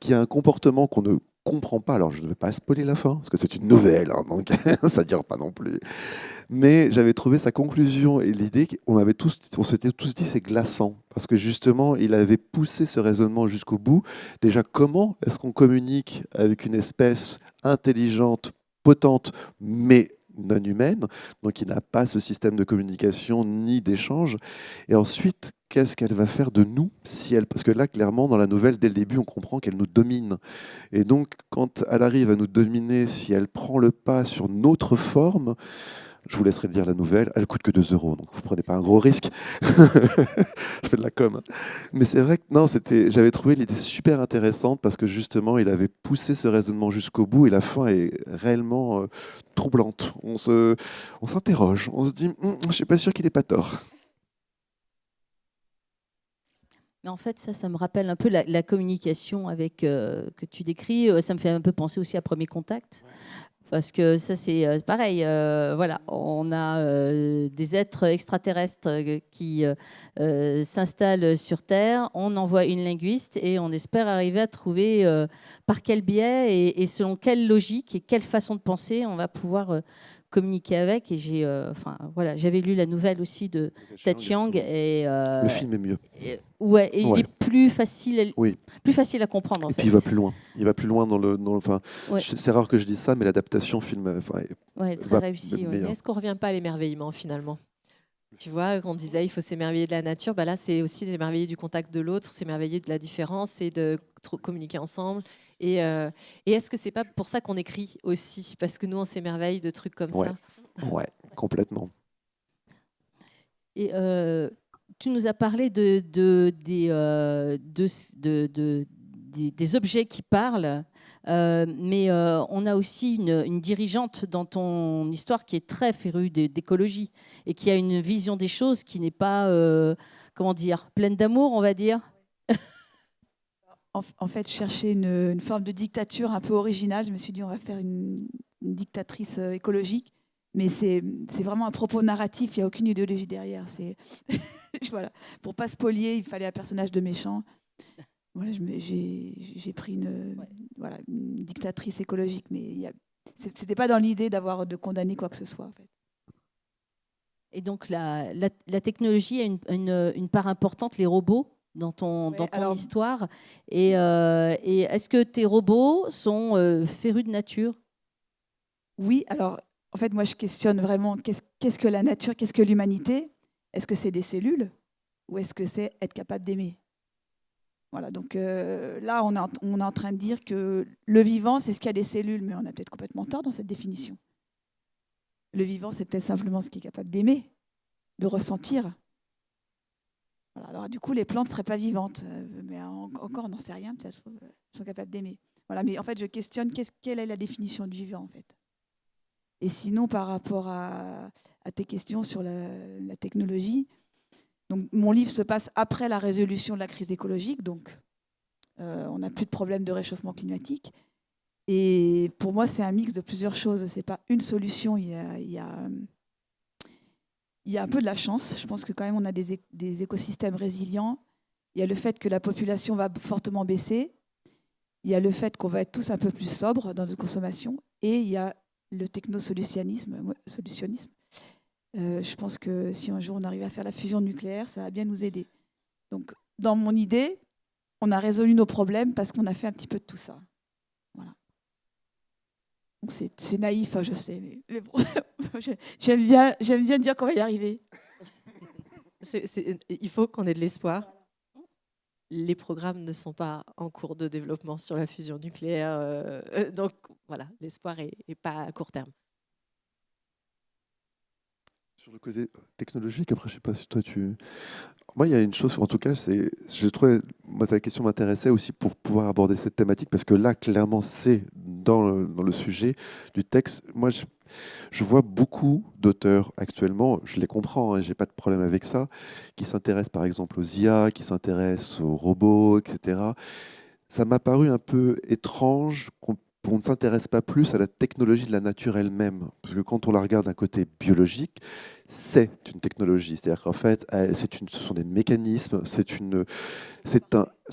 Speaker 4: qui a un comportement qu'on ne comprend pas. Alors je ne vais pas spoiler la fin parce que c'est une nouvelle, hein, donc ça ne dure pas non plus. Mais j'avais trouvé sa conclusion et l'idée on s'était tous dit c'est glaçant parce que justement il avait poussé ce raisonnement jusqu'au bout. Déjà, comment est-ce qu'on communique avec une espèce intelligente, potente, mais non humaine, donc qui n'a pas ce système de communication ni d'échange. Et ensuite, qu'est-ce qu'elle va faire de nous parce que là, clairement, dans la nouvelle, dès le début, on comprend qu'elle nous domine. Et donc, quand elle arrive à nous dominer, si elle prend le pas sur notre forme, je vous laisserai lire la nouvelle. Elle coûte que 2 €, donc vous ne prenez pas un gros risque. Je fais de la com. Mais c'est vrai que non, j'avais trouvé l'idée super intéressante parce que justement, il avait poussé ce raisonnement jusqu'au bout et la fin est réellement troublante. On s'interroge, on se dit, je ne suis pas sûr qu'il n'ait pas tort.
Speaker 1: Mais en fait, ça me rappelle un peu la communication que tu décris. Ça me fait un peu penser aussi à Premier Contact. Parce que ça, c'est pareil. Voilà, on a des êtres extraterrestres qui s'installent sur Terre. On envoie une linguiste et on espère arriver à trouver par quel biais et selon quelle logique et quelle façon de penser on va pouvoir communiquer avec. Et j'avais lu la nouvelle aussi de Ted Chiang et
Speaker 4: le film est mieux.
Speaker 1: Ouais, et il est plus facile,
Speaker 4: Oui.
Speaker 1: plus facile à comprendre.
Speaker 4: Et puis il va plus loin. Il va plus loin dans le.
Speaker 1: Ouais.
Speaker 4: C'est rare que je dise ça, mais l'adaptation film.
Speaker 1: Très réussi.
Speaker 2: Mais est-ce qu'on ne revient pas à l'émerveillement finalement? Tu vois, quand on disait il faut s'émerveiller de la nature, là c'est aussi s'émerveiller du contact de l'autre, s'émerveiller de la différence et de communiquer ensemble. Et est-ce que c'est pas pour ça qu'on écrit aussi? Parce que nous on s'émerveille de trucs comme ça.
Speaker 4: Ouais, complètement.
Speaker 1: Et tu nous as parlé des objets qui parlent, mais on a aussi une dirigeante dans ton histoire qui est très férue d'écologie et qui a une vision des choses qui n'est pas, pleine d'amour, on va dire.
Speaker 3: En fait, je cherchais une forme de dictature un peu originale. Je me suis dit, on va faire une dictatrice écologique. Mais c'est vraiment un propos narratif, il n'y a aucune idéologie derrière. Voilà. Pour ne pas spolier, il fallait un personnage de méchant. Voilà, j'ai pris une dictatrice écologique, mais ce n'était pas dans l'idée de condamner quoi que ce soit. En fait.
Speaker 1: Et donc la technologie a une part importante, les robots, dans ton histoire. Et est-ce que tes robots sont férus de nature?
Speaker 3: Oui, alors... En fait, moi, je questionne vraiment qu'est-ce que la nature, qu'est-ce que l'humanité? Est-ce que c'est des cellules ou est-ce que c'est être capable d'aimer? Voilà, donc là, on est en train de dire que le vivant, c'est ce qui a des cellules, mais on a peut-être complètement tort dans cette définition. Le vivant, c'est peut-être simplement ce qui est capable d'aimer, de ressentir. Voilà, alors du coup, les plantes ne seraient pas vivantes, mais encore, on n'en sait rien, peut-être elles sont capables d'aimer. Voilà, mais en fait, je questionne quelle est la définition du vivant, en fait. Et sinon, par rapport à tes questions sur la technologie, donc, mon livre se passe après la résolution de la crise écologique, donc on n'a plus de problème de réchauffement climatique. Et pour moi, c'est un mix de plusieurs choses. Ce n'est pas une solution, il y a un peu de la chance. Je pense que quand même, on a des écosystèmes résilients. Il y a le fait que la population va fortement baisser. Il y a le fait qu'on va être tous un peu plus sobres dans notre consommation. Et il y a le technosolutionnisme. Je pense que si un jour on arrive à faire la fusion nucléaire, ça va bien nous aider. Donc, dans mon idée, on a résolu nos problèmes parce qu'on a fait un petit peu de tout ça. Voilà. Donc c'est naïf, hein, je sais. Mais bon, j'aime bien dire qu'on va y arriver.
Speaker 2: Il faut qu'on ait de l'espoir. Les programmes ne sont pas en cours de développement sur la fusion nucléaire. Donc voilà, l'espoir est pas à court terme.
Speaker 4: Sur le côté technologique, après, je sais pas si toi tu. Moi, il y a une chose, en tout cas, c'est, je trouvais, moi, ta question m'intéressait aussi pour pouvoir aborder cette thématique, parce que là, clairement, c'est dans le sujet du texte. Moi, je vois beaucoup d'auteurs actuellement, je les comprends, hein, j'ai pas de problème avec ça, qui s'intéressent par exemple aux IA, qui s'intéressent aux robots, etc. Ça m'a paru un peu étrange qu'on ne s'intéresse pas plus à la technologie de la nature elle-même. Parce que quand on la regarde d'un côté biologique, c'est une technologie. C'est-à-dire qu'en fait, ce sont des mécanismes,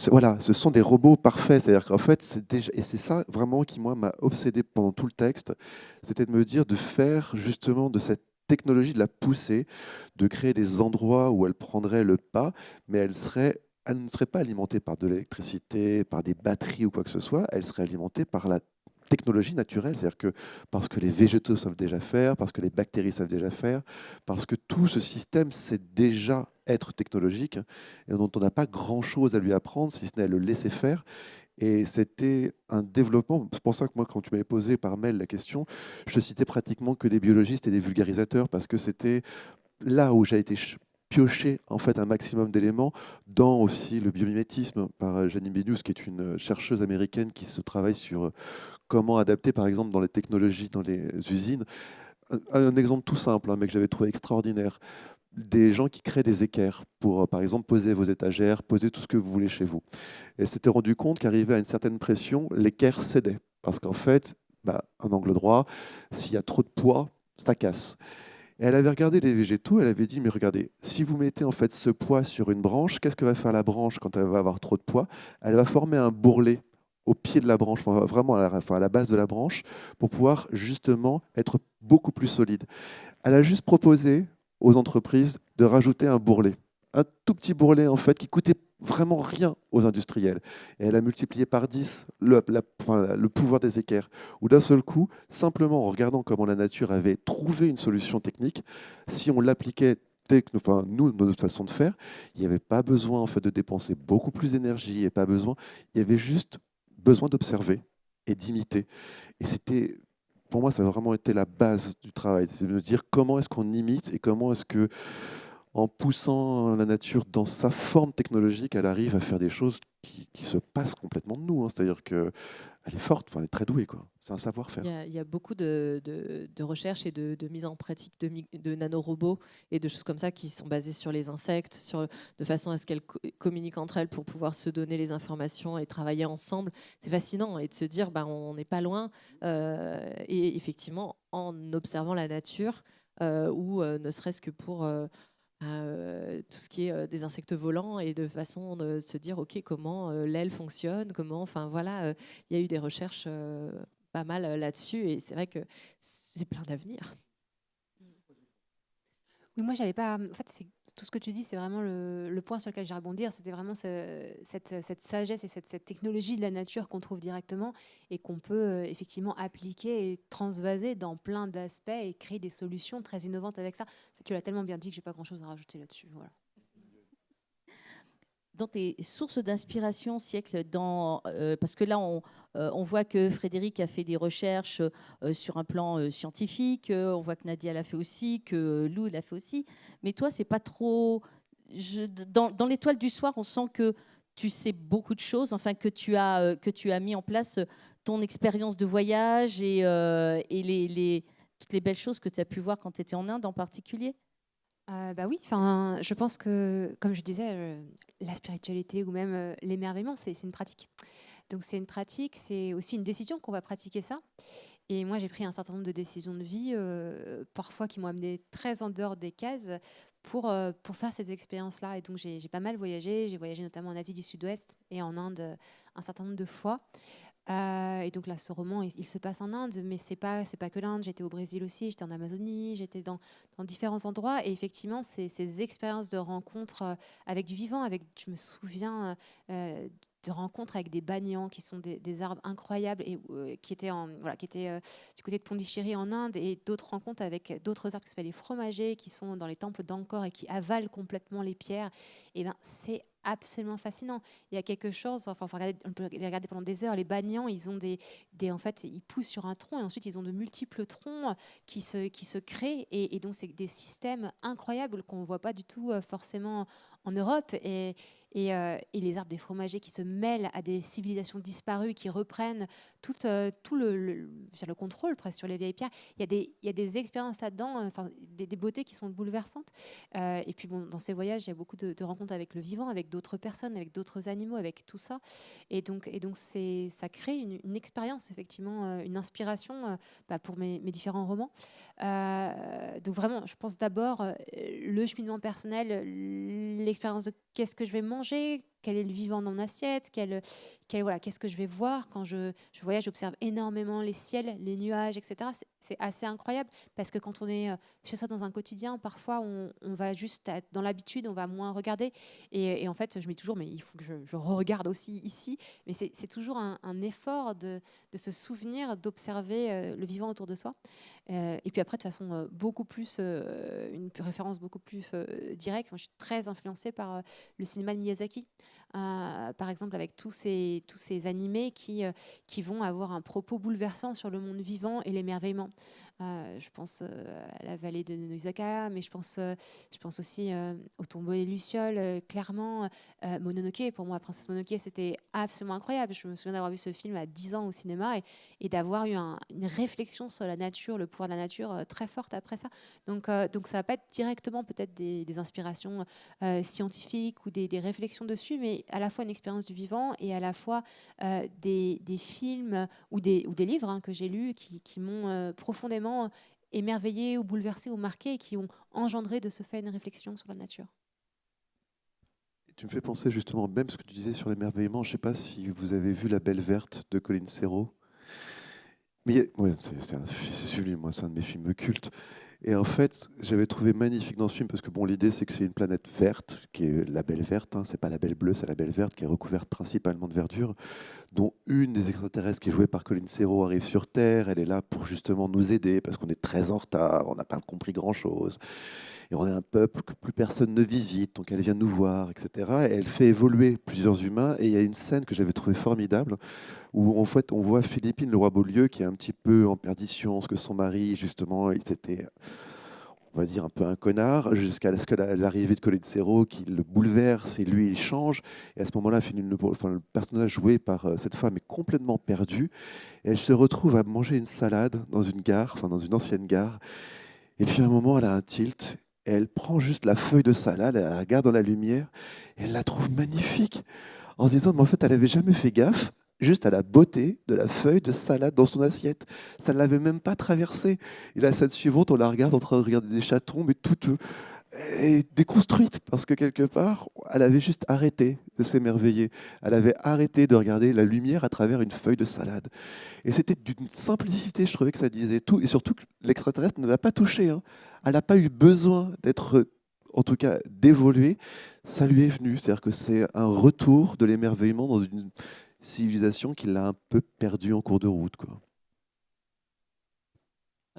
Speaker 4: voilà, ce sont des robots parfaits. C'est-à-dire qu'en fait, et c'est ça vraiment qui, moi, m'a obsédé pendant tout le texte, c'était de me dire de faire justement de cette technologie, de la pousser, de créer des endroits où elle prendrait le pas, mais elle ne serait pas alimentée par de l'électricité, par des batteries ou quoi que ce soit, elle serait alimentée par la technologie naturelle, c'est-à-dire que parce que les végétaux savent déjà faire, parce que les bactéries savent déjà faire, parce que tout ce système sait déjà être technologique et dont on n'a pas grand-chose à lui apprendre, si ce n'est à le laisser faire. Et c'était un développement. C'est pour ça que moi, quand tu m'avais posé par mail la question, je citais pratiquement que des biologistes et des vulgarisateurs, parce que c'était là où j'ai été piocher en fait un maximum d'éléments dans aussi le biomimétisme par Janine Benyus, qui est une chercheuse américaine qui se travaille sur comment adapter par exemple dans les technologies, dans les usines. Un exemple tout simple, hein, mais que j'avais trouvé extraordinaire. Des gens qui créent des équerres pour, par exemple, poser vos étagères, poser tout ce que vous voulez chez vous. Et s'était rendu compte qu'arrivé à une certaine pression, l'équerre cédait. Parce qu'en fait, un angle droit, s'il y a trop de poids, ça casse. Et elle avait regardé les végétaux, elle avait dit, mais regardez, si vous mettez en fait ce poids sur une branche, qu'est-ce que va faire la branche quand elle va avoir trop de poids? Elle va former un bourrelet au pied de la branche, enfin, vraiment à la base de la branche, pour pouvoir justement être beaucoup plus solide. Elle a juste proposé aux entreprises de rajouter un bourrelet. Un tout petit bourrelet, en fait, qui coûtait vraiment rien aux industriels. Et elle a multiplié par 10 le pouvoir des équerres. Où d'un seul coup, simplement en regardant comment la nature avait trouvé une solution technique, si on l'appliquait nous, notre façon de faire, il n'y avait pas besoin en fait, de dépenser beaucoup plus d'énergie, et pas besoin, il y avait juste besoin d'observer et d'imiter. Et c'était pour moi, ça a vraiment été la base du travail. C'est de me dire comment est-ce qu'on imite et comment est-ce que, en poussant la nature dans sa forme technologique, elle arrive à faire des choses qui se passent complètement de nous, hein. C'est-à-dire qu'elle est forte, enfin, elle est très douée, quoi. C'est un savoir-faire.
Speaker 2: Il y a beaucoup de recherches et de mise en pratique de nanorobots et de choses comme ça qui sont basées sur les insectes, de façon à ce qu'elles communiquent entre elles pour pouvoir se donner les informations et travailler ensemble. C'est fascinant et de se dire on n'est pas loin. Et effectivement, en observant la nature, ou ne serait-ce que pour tout ce qui est des insectes volants et de façon de se dire ok comment l'aile fonctionne, comment, enfin voilà, il y a eu des recherches pas mal là-dessus et c'est vrai que c'est plein d'avenir.
Speaker 5: Oui, moi, j'allais pas. En fait, tout ce que tu dis, c'est vraiment le point sur lequel j'ai rebondir. C'était vraiment cette sagesse et cette technologie de la nature qu'on trouve directement et qu'on peut effectivement appliquer et transvaser dans plein d'aspects et créer des solutions très innovantes avec ça. En fait, tu l'as tellement bien dit que j'ai pas grand-chose à rajouter là-dessus. Voilà.
Speaker 1: Dans tes sources d'inspiration, Siècle, parce que là, on voit que Frédéric a fait des recherches sur un plan scientifique, on voit que Nadia l'a fait aussi, que Lou l'a fait aussi. Mais toi, c'est pas trop. Dans l'Étoile du soir, on sent que tu sais beaucoup de choses, enfin que tu as mis en place ton expérience de voyage et toutes les belles choses que tu as pu voir quand tu étais en Inde en particulier.
Speaker 5: Bah oui, enfin, je pense que, comme je disais, la spiritualité ou même l'émerveillement, c'est une pratique. Donc c'est une pratique, c'est aussi une décision qu'on va pratiquer ça. Et moi, j'ai pris un certain nombre de décisions de vie, parfois qui m'ont amené très en dehors des cases pour faire ces expériences-là. Et donc j'ai pas mal voyagé. J'ai voyagé notamment en Asie du Sud-Ouest et en Inde un certain nombre de fois. Et donc là, ce roman, il se passe en Inde, mais c'est pas que l'Inde. J'étais au Brésil aussi, j'étais en Amazonie, j'étais dans différents endroits. Et effectivement, ces expériences de rencontre avec du vivant, je me souviens de rencontres avec des banyans qui sont des arbres incroyables et qui étaient, du côté de Pondichéry en Inde, et d'autres rencontres avec d'autres arbres qui s'appellent les fromagers, qui sont dans les temples d'Angkor et qui avalent complètement les pierres. Et ben, c'est absolument fascinant. Il y a quelque chose, enfin, on peut les regarder pendant des heures. Les banyans, ils ont en fait, ils poussent sur un tronc et ensuite ils ont de multiples troncs qui se créent, et donc c'est des systèmes incroyables qu'on ne voit pas du tout forcément en Europe. Et les arbres des fromagers qui se mêlent à des civilisations disparues, qui reprennent tout le contrôle presque sur les vieilles pierres. Il y a des expériences là-dedans, des beautés qui sont bouleversantes. Et puis bon, dans ces voyages, il y a beaucoup de rencontres avec le vivant, avec d'autres personnes, avec d'autres animaux, avec tout ça. Et donc ça crée une expérience, effectivement, une inspiration pour mes différents romans. Donc vraiment, je pense d'abord le cheminement personnel, l'expérience de qu'est-ce que je vais manger, quel est le vivant dans mon assiette, qu'est-ce que je vais voir quand je voyage. J'observe énormément les ciels, les nuages, etc. C'est assez incroyable parce que quand on est chez soi dans un quotidien, parfois on va juste être dans l'habitude, on va moins regarder. Et en fait, je me dis toujours, mais il faut que je regarde aussi ici. Mais c'est toujours un effort de se souvenir, d'observer le vivant autour de soi. Et puis après, de façon beaucoup plus, une référence beaucoup plus directe, moi, je suis très influencée par le cinéma de Miyazaki. Par exemple, avec tous ces animés qui vont avoir un propos bouleversant sur le monde vivant et l'émerveillement. Je pense à la vallée de Noisaka, mais je pense aussi au Tombeau des Lucioles, clairement. Mononoke, pour moi, Princesse Mononoke, c'était absolument incroyable. Je me souviens d'avoir vu ce film à 10 ans au cinéma et d'avoir eu une réflexion sur la nature, le pouvoir de la nature très forte après ça. Donc ça va pas être directement peut-être des inspirations scientifiques ou des réflexions dessus, mais à la fois une expérience du vivant et à la fois des films ou des livres que j'ai lus qui m'ont profondément émerveillé ou bouleversé ou marqué et qui ont engendré de ce fait une réflexion sur la nature.
Speaker 4: Tu me fais penser justement, même ce que tu disais sur l'émerveillement, je ne sais pas si vous avez vu La Belle Verte de Colin Serrault. Mais ouais, c'est sublime, moi, c'est un de mes films cultes. Et en fait, j'avais trouvé magnifique dans ce film, parce que bon, l'idée c'est que c'est une planète verte, qui est la Belle Verte, hein, c'est pas la Belle Bleue, c'est la Belle Verte, qui est recouverte principalement de verdure, dont une des extraterrestres qui est jouée par Colin Serrault arrive sur Terre. Elle est là pour justement nous aider, parce qu'on est très en retard, on n'a pas compris grand-chose. Et on est un peuple que plus personne ne visite, donc elle vient nous voir, etc. Et elle fait évoluer plusieurs humains. Et il y a une scène que j'avais trouvée formidable, où en fait on voit Philippine, le roi Beaulieu, qui est un petit peu en perdition, parce que son mari, justement, il s'était, on va dire, un peu un connard, jusqu'à ce que l'arrivée de Colin Serrault qui le bouleverse, et lui, il change. Et à ce moment-là, le personnage joué par cette femme est complètement perdu. Et elle se retrouve à manger une salade dans une gare, enfin dans une ancienne gare. Et puis à un moment, elle a un tilt. Et elle prend juste la feuille de salade, elle la regarde dans la lumière, et elle la trouve magnifique, en se disant, mais en fait, elle n'avait jamais fait gaffe juste à la beauté de la feuille de salade dans son assiette. Ça ne l'avait même pas traversée. Et la scène suivante, on la regarde en train de regarder des chatons, mais toute déconstruite, parce que quelque part, elle avait juste arrêté de s'émerveiller. Elle avait arrêté de regarder la lumière à travers une feuille de salade. Et c'était d'une simplicité, je trouvais que ça disait tout. Et surtout que l'extraterrestre ne l'a pas touché, hein. Elle n'a pas eu besoin d'être, en tout cas, d'évoluer. Ça lui est venu. C'est-à-dire que c'est un retour de l'émerveillement dans une civilisation qui l'a un peu perdu en cours de route, quoi.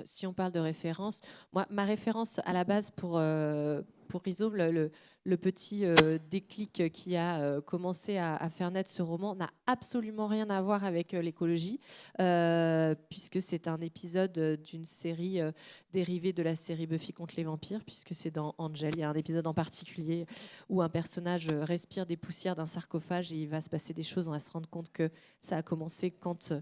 Speaker 2: Si on parle de référence, moi, ma référence à la base pour Rhizome, le petit déclic qui a commencé à faire naître ce roman n'a absolument rien à voir avec l'écologie, puisque c'est un épisode d'une série dérivée de la série Buffy contre les vampires, puisque c'est dans Angel. Il y a un épisode en particulier où un personnage respire des poussières d'un sarcophage et il va se passer des choses. On va se rendre compte que ça a commencé quand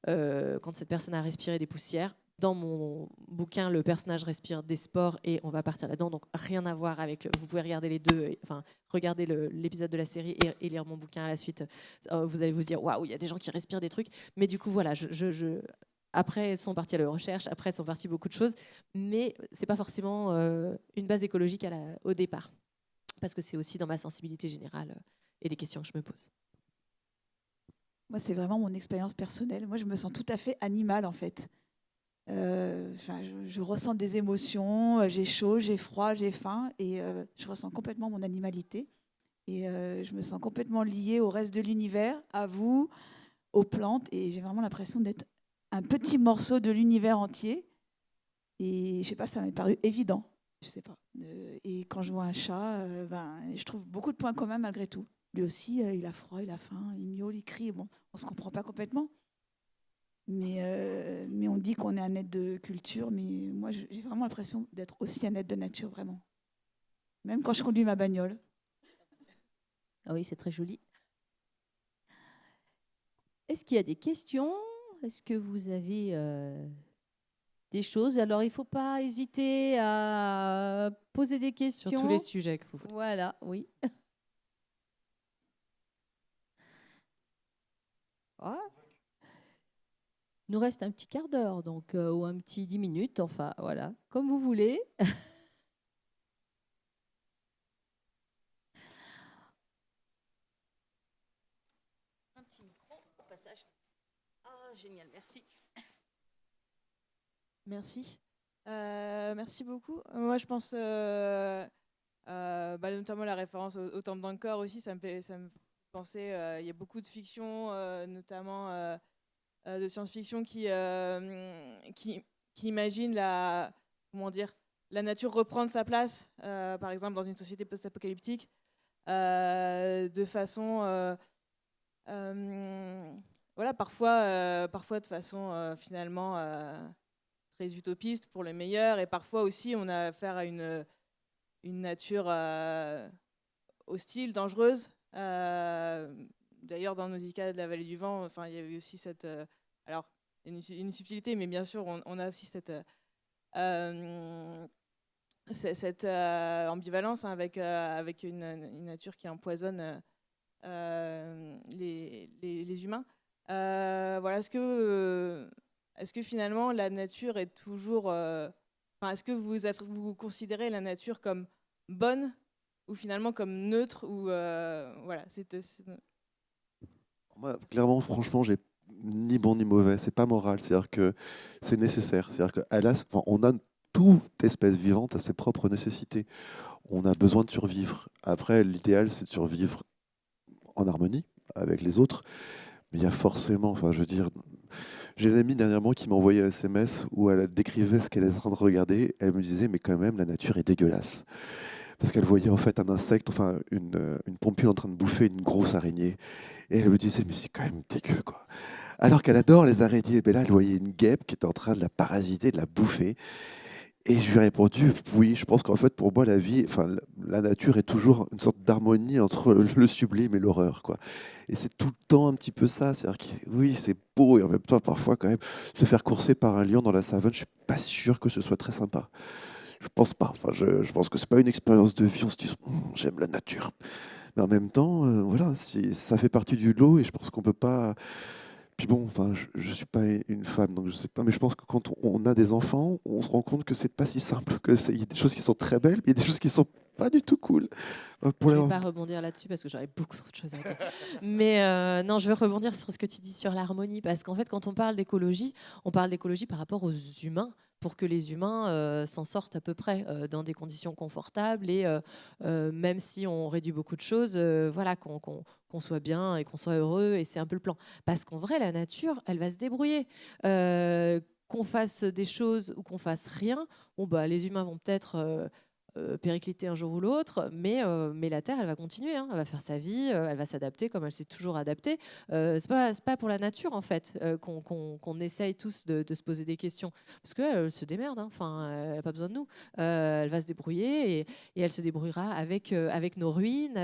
Speaker 2: cette personne a respiré des poussières. Dans mon bouquin, le personnage respire des spores et on va partir là-dedans. Donc, rien à voir avec... Vous pouvez regarder les deux, enfin, regarder l'épisode de la série et lire mon bouquin à la suite. Vous allez vous dire, waouh, il y a des gens qui respirent des trucs. Mais du coup, voilà, après sont partis à la recherche, après sont partis beaucoup de choses. Mais ce n'est pas forcément une base écologique au départ. Parce que c'est aussi dans ma sensibilité générale et des questions que je me pose.
Speaker 3: Moi, c'est vraiment mon expérience personnelle. Moi, je me sens tout à fait animale, en fait. Je ressens des émotions, j'ai chaud, j'ai froid, j'ai faim, et je ressens complètement mon animalité. Et je me sens complètement liée au reste de l'univers, à vous, aux plantes. Et j'ai vraiment l'impression d'être un petit morceau de l'univers entier. Et je sais pas, ça m'est paru évident. Je sais pas. Et quand je vois un chat, je trouve beaucoup de points communs malgré tout. Lui aussi, il a froid, il a faim, il miaule, il crie. Bon, on se comprend pas complètement. Mais on dit qu'on est un être de culture. Mais moi, j'ai vraiment l'impression d'être aussi un être de nature, vraiment. Même quand je conduis ma bagnole.
Speaker 1: Ah oui, c'est très joli. Est-ce qu'il y a des questions? Est-ce que vous avez des choses? Alors, il ne faut pas hésiter à poser des questions.
Speaker 2: Sur tous les sujets que vous voulez.
Speaker 1: Voilà, oui. Ah. Il nous reste un petit quart d'heure, donc, ou un petit 10 minutes, enfin, voilà, comme vous voulez. Un petit micro au passage. Ah, génial, merci.
Speaker 6: Merci. Merci beaucoup. Moi, je pense, notamment la référence au Temple d'Angkor aussi, ça me fait penser, il y a beaucoup de fiction, notamment de science-fiction qui imagine la nature reprendre sa place, par exemple dans une société post-apocalyptique, de façon... voilà, parfois de façon finalement très utopiste pour le meilleur, et parfois aussi on a affaire à une nature hostile, dangereuse. D'ailleurs, dans Nausicaa de la vallée du vent, enfin, il y avait aussi cette... alors, une subtilité, mais bien sûr, on a aussi cette ambivalence, hein, avec une nature qui empoisonne les humains. Voilà, est-ce que finalement la nature est toujours... est-ce que vous considérez la nature comme bonne ou finalement comme neutre, ou voilà,
Speaker 4: Moi, clairement, franchement, j'ai ni bon ni mauvais. C'est pas moral. C'est-à-dire que c'est nécessaire. C'est-à-dire on a toute espèce vivante a ses propres nécessités. On a besoin de survivre. Après, l'idéal, c'est de survivre en harmonie avec les autres. Mais il y a forcément, enfin, je veux dire, j'ai une amie dernièrement qui m'a envoyé un SMS où elle décrivait ce qu'elle est en train de regarder. Elle me disait, mais quand même, la nature est dégueulasse. Parce qu'elle voyait en fait un insecte, enfin une pompule en train de bouffer une grosse araignée. Et elle me disait, mais c'est quand même dégueu, quoi. Alors qu'elle adore les araignées, mais là, elle voyait une guêpe qui était en train de la parasiter, de la bouffer. Et je lui ai répondu, oui, je pense qu'en fait, pour moi, la vie, enfin, la nature est toujours une sorte d'harmonie entre le sublime et l'horreur, quoi. Et c'est tout le temps un petit peu ça. C'est-à-dire que oui, c'est beau, et en même temps, parfois, quand même, se faire courser par un lion dans la savane, je suis pas sûr que ce soit très sympa. Je pense pas. Enfin, je pense que c'est pas une expérience de vie. On se dit, j'aime la nature. Mais en même temps, voilà, ça fait partie du lot, et je pense qu'on peut pas. Puis bon, enfin, je suis pas une femme, donc je sais pas. Mais je pense que quand on a des enfants, on se rend compte que c'est pas si simple. Il y a des choses qui sont très belles, mais il y a des choses qui sont pas du tout cool.
Speaker 2: Je ne vais pas rebondir là-dessus parce que j'aurais beaucoup trop de choses à dire. Mais non, je veux rebondir sur ce que tu dis sur l'harmonie, parce qu'en fait, quand on parle d'écologie par rapport aux humains, pour que les humains s'en sortent à peu près dans des conditions confortables, et même si on réduit beaucoup de choses, voilà, qu'on soit bien et qu'on soit heureux, et c'est un peu le plan. Parce qu'en vrai, la nature, elle va se débrouiller. Qu'on fasse des choses ou qu'on fasse rien, bon, bah, les humains vont peut-être péricliter un jour ou l'autre, mais la Terre, elle va continuer, hein, elle va faire sa vie, elle va s'adapter comme elle s'est toujours adaptée. C'est pas pour la nature, en fait, qu'on essaye tous de se poser des questions, parce qu'elle se démerde, hein, enfin, elle n'a pas besoin de nous. Elle va se débrouiller, et elle se débrouillera avec nos ruines.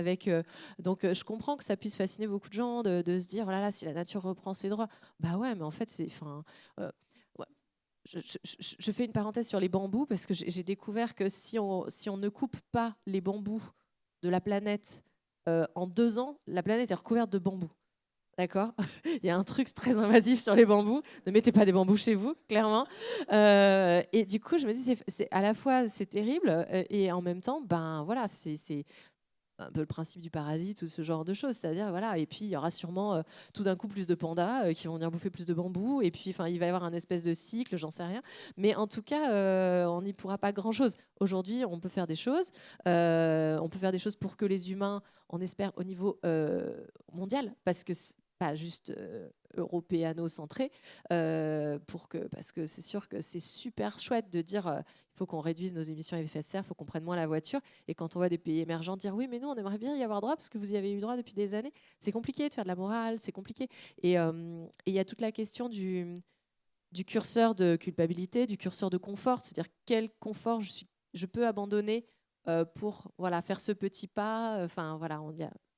Speaker 2: Donc, je comprends que ça puisse fasciner beaucoup de gens de se dire, oh là là, si la nature reprend ses droits. Bah ouais, mais en fait, c'est... Je fais une parenthèse sur les bambous, parce que j'ai découvert que si on ne coupe pas les bambous de la planète, en 2 ans, la planète est recouverte de bambous. D'accord ? Il y a un truc très invasif sur les bambous. Ne mettez pas des bambous chez vous, clairement. Et du coup, je me dis, à la fois, c'est terrible, et en même temps, ben voilà, un peu le principe du paradis, tout ce genre de choses. C'est-à-dire, voilà, et puis il y aura sûrement tout d'un coup plus de pandas qui vont venir bouffer plus de bambou, et puis il va y avoir un espèce de cycle, j'en sais rien. Mais en tout cas, on n'y pourra pas grand-chose. Aujourd'hui, on peut faire des choses. On peut faire des choses pour que les humains, on espère, au niveau mondial, parce que c'est pas juste européano-centré, parce que c'est sûr que c'est super chouette de dire il faut qu'on réduise nos émissions à effet de serre, il faut qu'on prenne moins la voiture. Et quand on voit des pays émergents dire oui, mais nous, on aimerait bien y avoir droit parce que vous y avez eu droit depuis des années, c'est compliqué de faire de la morale, c'est compliqué. Et il y a toute la question du curseur de culpabilité, du curseur de confort, c'est-à-dire quel confort je peux abandonner pour faire ce petit pas. Voilà,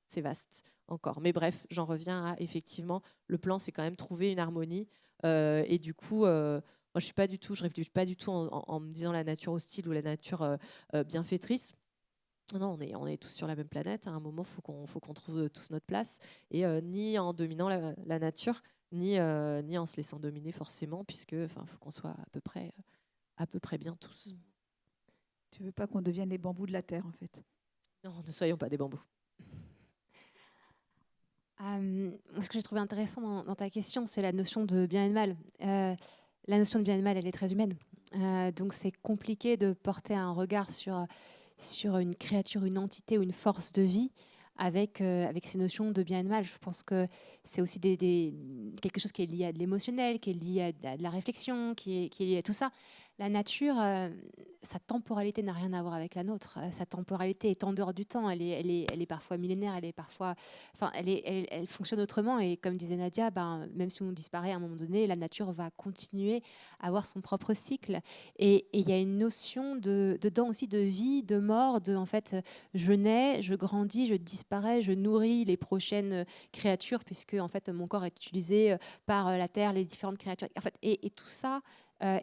Speaker 2: c'est vaste encore. Mais bref, j'en reviens à effectivement, le plan, c'est quand même trouver une harmonie. Et du coup, moi, je réfléchis pas du tout en me disant la nature hostile ou la nature bienfaitrice. Non, on est tous sur la même planète. À un moment, faut qu'on trouve tous notre place. Et ni en dominant la nature, ni en se laissant dominer forcément, puisque faut qu'on soit à peu près bien tous.
Speaker 3: Tu veux pas qu'on devienne les bambous de la terre, en fait?
Speaker 2: Non, ne soyons pas des bambous.
Speaker 5: Ce que j'ai trouvé intéressant dans ta question, c'est la notion de bien et de mal. La notion de bien et de mal, elle est très humaine. Donc c'est compliqué de porter un regard sur une créature, une entité ou une force de vie avec ces notions de bien et de mal. Je pense que c'est aussi quelque chose qui est lié à de l'émotionnel, qui est lié à de la réflexion, qui est lié à tout ça. La nature, sa temporalité n'a rien à voir avec la nôtre. Sa temporalité est en dehors du temps. Elle est parfois millénaire, elle fonctionne autrement. Et comme disait Nadia, même si on disparaît à un moment donné, la nature va continuer à avoir son propre cycle. Et il y a une notion dedans aussi de vie, de mort, en fait, je nais, je grandis, je disparais, je nourris les prochaines créatures, puisque en fait, mon corps est utilisé par la terre, les différentes créatures. En fait, et tout ça,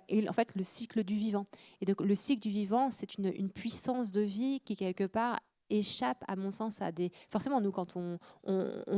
Speaker 5: et en fait le cycle du vivant. Et donc le cycle du vivant, c'est une puissance de vie qui quelque part échappe, à mon sens, à des... Forcément, nous, quand on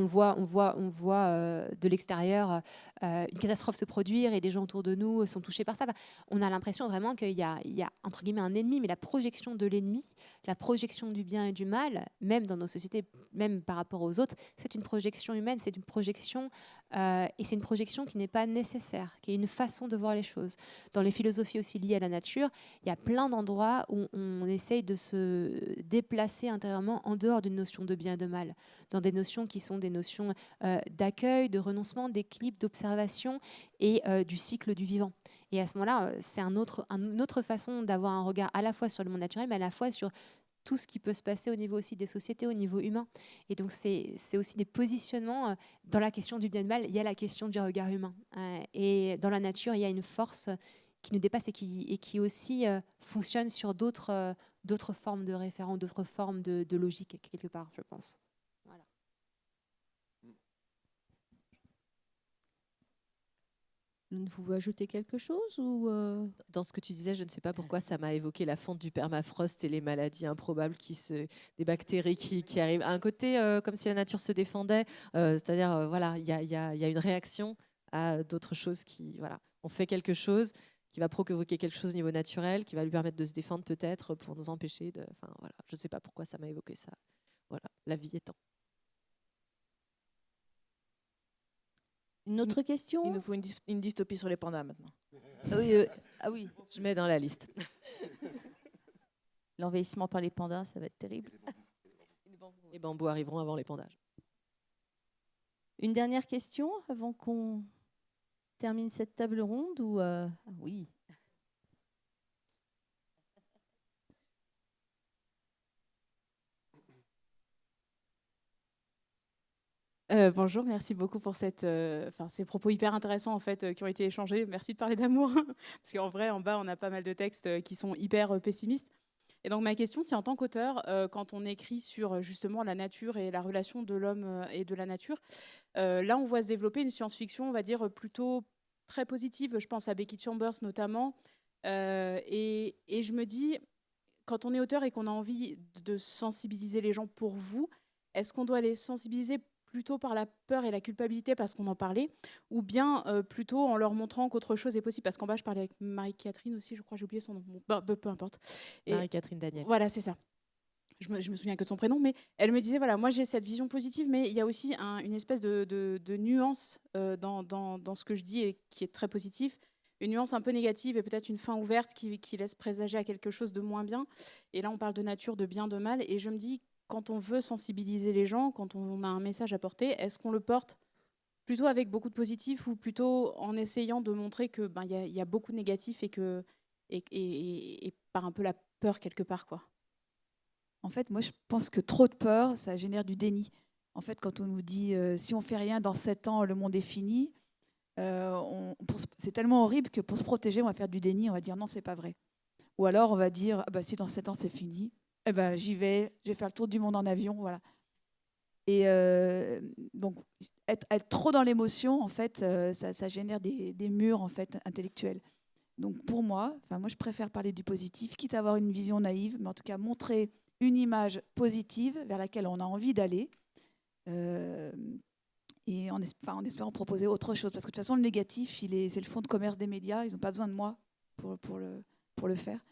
Speaker 5: voit de l'extérieur une catastrophe se produire et des gens autour de nous sont touchés par ça, on a l'impression vraiment qu'il y a, entre guillemets, un ennemi, mais la projection de l'ennemi, la projection du bien et du mal, même dans nos sociétés, même par rapport aux autres, c'est une projection humaine, c'est une projection... et c'est une projection qui n'est pas nécessaire, qui est une façon de voir les choses. Dans les philosophies aussi liées à la nature, il y a plein d'endroits où on essaye de se déplacer intérieurement en dehors d'une notion de bien et de mal, dans des notions qui sont des notions d'accueil, de renoncement, d'équilibre, d'observation et du cycle du vivant. Et à ce moment-là, c'est une autre façon d'avoir un regard à la fois sur le monde naturel, mais à la fois sur tout ce qui peut se passer au niveau aussi des sociétés, au niveau humain. Et donc, c'est aussi des positionnements. Dans la question du bien et du mal, il y a la question du regard humain. Et dans la nature, il y a une force qui nous dépasse et qui aussi fonctionne sur d'autres formes de référents, d'autres formes de logique, quelque part, je pense. Voilà.
Speaker 1: Vous voulez ajouter quelque chose ou
Speaker 2: Dans ce que tu disais, je ne sais pas pourquoi ça m'a évoqué la fonte du permafrost et les maladies improbables des bactéries qui arrivent. À un côté, comme si la nature se défendait, c'est-à-dire, voilà, il y a une réaction à d'autres choses on fait quelque chose qui va provoquer quelque chose au niveau naturel, qui va lui permettre de se défendre peut-être pour nous empêcher de... voilà, je ne sais pas pourquoi ça m'a évoqué ça. Voilà, la vie étant.
Speaker 1: une autre question?
Speaker 6: Il nous faut une dystopie sur les pandas maintenant.
Speaker 1: Ah oui,
Speaker 2: je mets dans la liste.
Speaker 1: L'envahissement par les pandas, ça va être terrible.
Speaker 2: Les bambous arriveront avant les pandas.
Speaker 1: Une dernière question avant qu'on termine cette table ronde ou oui.
Speaker 7: Bonjour, merci beaucoup pour ces propos hyper intéressants en fait, qui ont été échangés. Merci de parler d'amour, parce qu'en vrai, en bas, on a pas mal de textes qui sont hyper pessimistes. Et donc ma question, c'est en tant qu'auteur, quand on écrit sur justement la nature et la relation de l'homme et de la nature, là, on voit se développer une science-fiction, on va dire, plutôt très positive. Je pense à Becky Chambers notamment. Et je me dis, quand on est auteur et qu'on a envie de sensibiliser les gens pour vous, est-ce qu'on doit les sensibiliser plutôt par la peur et la culpabilité parce qu'on en parlait, ou bien plutôt en leur montrant qu'autre chose est possible? Parce qu'en bas, je parlais avec Marie-Catherine aussi, je crois, j'ai oublié son nom. Peu importe.
Speaker 2: Marie-Catherine Daniel.
Speaker 7: Voilà, c'est ça. je me souviens que de son prénom, mais elle me disait, voilà, moi j'ai cette vision positive, mais il y a aussi une espèce de nuance dans ce que je dis et qui est très positif, une nuance un peu négative et peut-être une fin ouverte qui laisse présager à quelque chose de moins bien. Et là, on parle de nature, de bien, de mal, et je me dis, quand on veut sensibiliser les gens, quand on a un message à porter, est-ce qu'on le porte plutôt avec beaucoup de positif ou plutôt en essayant de montrer que y a beaucoup de négatif et par un peu la peur quelque part, quoi.
Speaker 3: En fait, moi, je pense que trop de peur, ça génère du déni. En fait, quand on nous dit si on fait rien, dans 7 ans, le monde est fini, c'est tellement horrible que pour se protéger, on va faire du déni, on va dire non, c'est pas vrai. Ou alors, on va dire ah bah, si dans 7 ans, c'est fini, eh ben, j'y vais, je vais faire le tour du monde en avion. Voilà. Et donc, être trop dans l'émotion, en fait, ça génère des murs en fait, intellectuels. Donc, pour moi, je préfère parler du positif, quitte à avoir une vision naïve, mais en tout cas, montrer une image positive vers laquelle on a envie d'aller. Et en espérant proposer autre chose. Parce que de toute façon, le négatif, c'est le fonds de commerce des médias. Ils n'ont pas besoin de moi pour le faire.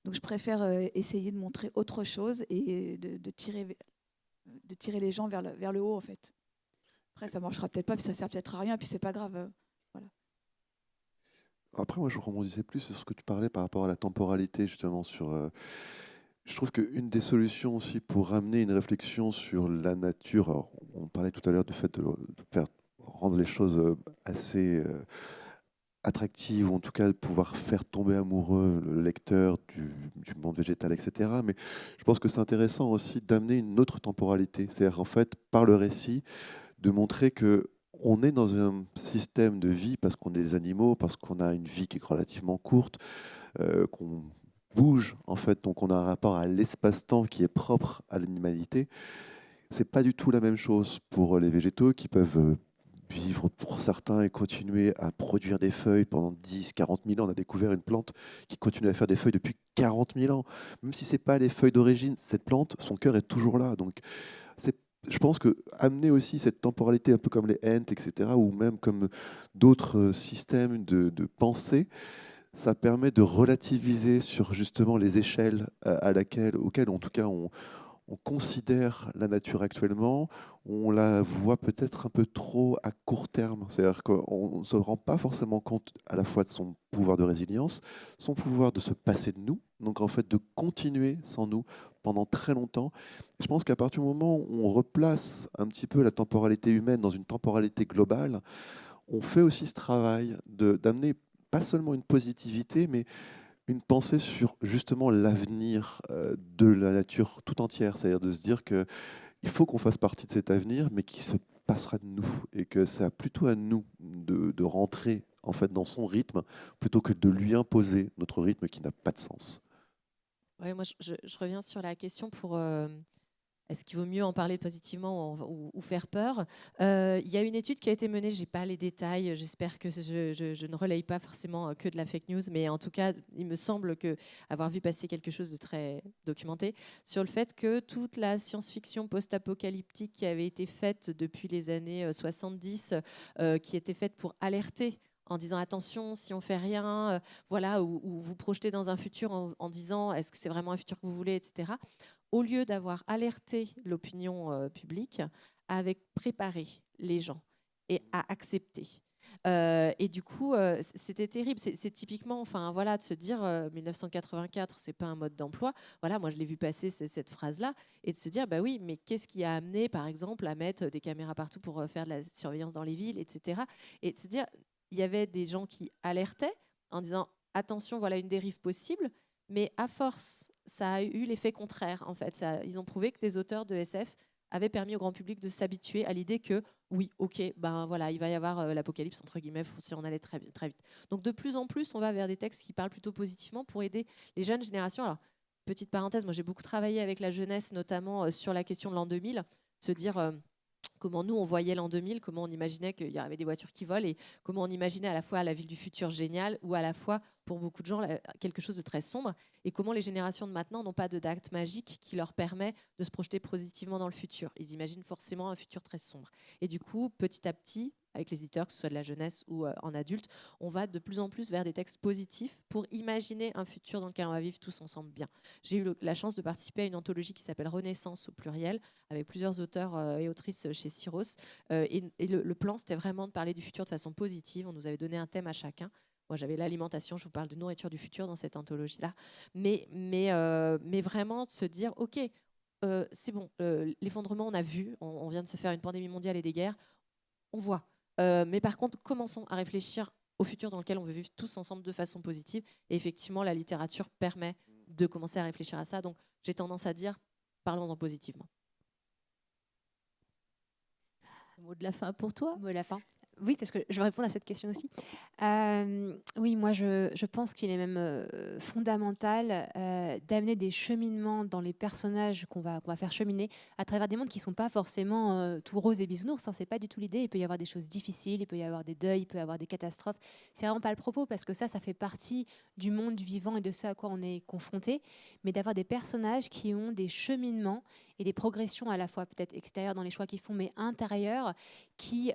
Speaker 3: Donc, je préfère essayer de montrer autre chose et de tirer les gens vers le haut, en fait. Après, ça ne marchera peut-être pas, puis ça ne sert peut-être à rien, puis c'est pas grave. Voilà.
Speaker 4: Après, moi, je rebondissais plus sur ce que tu parlais par rapport à la temporalité, justement, je trouve qu'une des solutions aussi pour ramener une réflexion sur la nature, alors, on parlait tout à l'heure du fait de faire rendre les choses assez attractives, ou en tout cas de pouvoir faire tomber amoureux le lecteur du monde végétal, etc. Mais je pense que c'est intéressant aussi d'amener une autre temporalité, c'est-à-dire en fait, par le récit, de montrer que on est dans un système de vie parce qu'on est des animaux, parce qu'on a une vie qui est relativement courte, qu'on bouge en fait, donc on a un rapport à l'espace-temps qui est propre à l'animalité. C'est pas du tout la même chose pour les végétaux qui peuvent vivre pour certains et continuer à produire des feuilles pendant 10, 40 000 ans. On a découvert une plante qui continue à faire des feuilles depuis 40 000 ans. Même si c'est pas les feuilles d'origine, cette plante, son cœur est toujours là. Donc je pense que amener aussi cette temporalité un peu comme les Ents, etc., ou même comme d'autres systèmes de pensée, ça permet de relativiser sur justement les échelles auxquelles en tout cas on considère la nature actuellement, on la voit peut-être un peu trop à court terme. C'est-à-dire qu'on ne se rend pas forcément compte à la fois de son pouvoir de résilience, son pouvoir de se passer de nous, donc en fait de continuer sans nous pendant très longtemps. Et je pense qu'à partir du moment où on replace un petit peu la temporalité humaine dans une temporalité globale, on fait aussi ce travail d'amener pas seulement une positivité, mais une pensée sur justement l'avenir de la nature tout entière. C'est-à-dire de se dire qu'il faut qu'on fasse partie de cet avenir, mais qui se passera de nous. Et que c'est plutôt à nous de rentrer en fait, dans son rythme, plutôt que de lui imposer notre rythme qui n'a pas de sens.
Speaker 2: Ouais, moi, je reviens sur la question pour est-ce qu'il vaut mieux en parler positivement ou faire peur. Il y a une étude qui a été menée, je n'ai pas les détails, j'espère que je ne relaye pas forcément que de la fake news, mais en tout cas, il me semble avoir vu passer quelque chose de très documenté sur le fait que toute la science-fiction post-apocalyptique qui avait été faite depuis les années 70, qui était faite pour alerter en disant attention, si on fait rien, voilà, ou vous projetez dans un futur en disant est-ce que c'est vraiment un futur que vous voulez, etc. Au lieu d'avoir alerté l'opinion publique, avec préparé les gens et à accepter. Et du coup, c'était terrible. C'est typiquement, enfin voilà, de se dire 1984, c'est pas un mode d'emploi. Voilà, moi je l'ai vu passer cette phrase-là, et de se dire bah oui, mais qu'est-ce qui a amené, par exemple, à mettre des caméras partout pour faire de la surveillance dans les villes, etc. Et de se dire, il y avait des gens qui alertaient en disant attention, voilà une dérive possible, mais à force, ça a eu l'effet contraire. En fait, ils ont prouvé que les auteurs de SF avaient permis au grand public de s'habituer à l'idée que oui, ok, ben voilà, il va y avoir l'apocalypse entre guillemets si on allait très, très vite. Donc de plus en plus, on va vers des textes qui parlent plutôt positivement pour aider les jeunes générations. Alors petite parenthèse, moi j'ai beaucoup travaillé avec la jeunesse, notamment sur la question de l'an 2000, se dire comment nous on voyait l'an 2000, comment on imaginait qu'il y avait des voitures qui volent et comment on imaginait à la fois la ville du futur géniale ou à la fois pour beaucoup de gens quelque chose de très sombre, et comment les générations de maintenant n'ont pas de date magique qui leur permet de se projeter positivement dans le futur. Ils imaginent forcément un futur très sombre. Et du coup, petit à petit, avec les éditeurs, que ce soit de la jeunesse ou en adulte, on va de plus en plus vers des textes positifs pour imaginer un futur dans lequel on va vivre tous ensemble bien. J'ai eu la chance de participer à une anthologie qui s'appelle Renaissance au pluriel, avec plusieurs auteurs et autrices chez Syros. Et le plan, c'était vraiment de parler du futur de façon positive. On nous avait donné un thème à chacun. Moi, j'avais l'alimentation, je vous parle de nourriture du futur dans cette anthologie-là. Mais vraiment de se dire, OK, c'est bon, l'effondrement, on a vu, on vient de se faire une pandémie mondiale et des guerres, on voit. Mais par contre, commençons à réfléchir au futur dans lequel on veut vivre tous ensemble de façon positive. Et effectivement, la littérature permet de commencer à réfléchir à ça. Donc, j'ai tendance à dire, parlons-en positivement.
Speaker 1: Mot de la fin pour toi?
Speaker 5: Mot de la fin. Oui, parce que je vais répondre à cette question aussi. Oui, moi, je pense qu'il est même fondamental d'amener des cheminements dans les personnages qu'on va faire cheminer à travers des mondes qui ne sont pas forcément tout rose et bisounours. Hein, c'est pas du tout l'idée. Il peut y avoir des choses difficiles, il peut y avoir des deuils, il peut y avoir des catastrophes. C'est vraiment pas le propos, parce que ça fait partie du monde du vivant et de ce à quoi on est confronté. Mais d'avoir des personnages qui ont des cheminements et des progressions à la fois peut-être extérieures dans les choix qu'ils font, mais intérieures, qui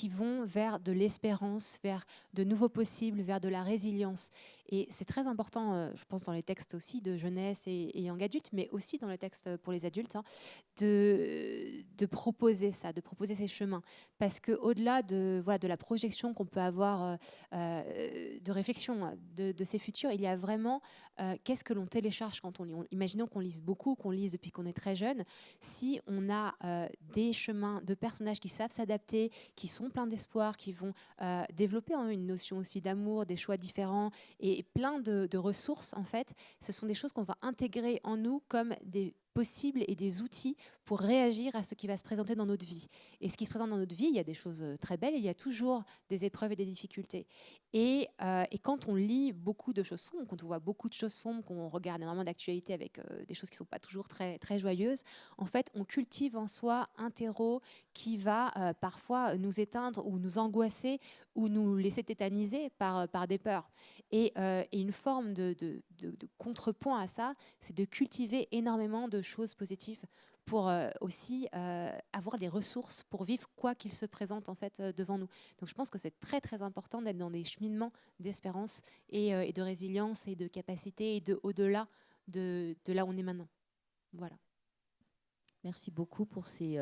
Speaker 5: vont vers de l'espérance, vers de nouveaux possibles, vers de la résilience. Et c'est très important, je pense, dans les textes aussi de jeunesse et young adulte, mais aussi dans les textes pour les adultes, hein, de proposer ça, de proposer ces chemins. Parce qu'au-delà de la projection qu'on peut avoir, de réflexion de ces futurs, il y a vraiment qu'est-ce que l'on télécharge quand on lit. Imaginons qu'on lise beaucoup, qu'on lise depuis qu'on est très jeune. Si on a des chemins de personnages qui savent s'adapter, qui sont pleins d'espoir, qui vont développer une notion aussi d'amour, des choix différents et plein de ressources, en fait, ce sont des choses qu'on va intégrer en nous comme des possibles et des outils pour réagir à ce qui va se présenter dans notre vie. Et ce qui se présente dans notre vie, il y a des choses très belles, il y a toujours des épreuves et des difficultés. Et quand on lit beaucoup de choses sombres, quand on voit beaucoup de choses sombres, qu'on regarde énormément d'actualités avec des choses qui ne sont pas toujours très, très joyeuses, en fait, on cultive en soi un terreau qui va parfois nous éteindre ou nous angoisser ou nous laisser tétaniser par des peurs. Et une forme de contrepoint à ça, c'est de cultiver énormément de choses positives pour aussi avoir des ressources pour vivre quoi qu'il se présente en fait devant nous. Donc je pense que c'est très très important d'être dans des cheminements d'espérance et de résilience et de capacité et de au-delà de là où on est maintenant. Voilà.
Speaker 1: Merci beaucoup pour ces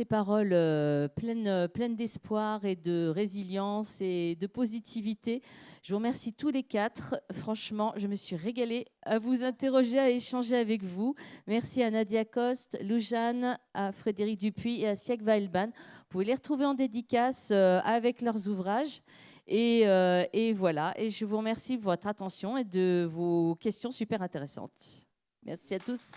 Speaker 1: paroles pleines d'espoir et de résilience et de positivité. Je vous remercie tous les quatre. Franchement, je me suis régalée à vous interroger, à échanger avec vous. Merci à Nadia Coste, Loujane, à Frédéric Dupuis et à Sieg Weilban. Vous pouvez les retrouver en dédicace avec leurs ouvrages. Et voilà. Et je vous remercie de votre attention et de vos questions super intéressantes. Merci à tous.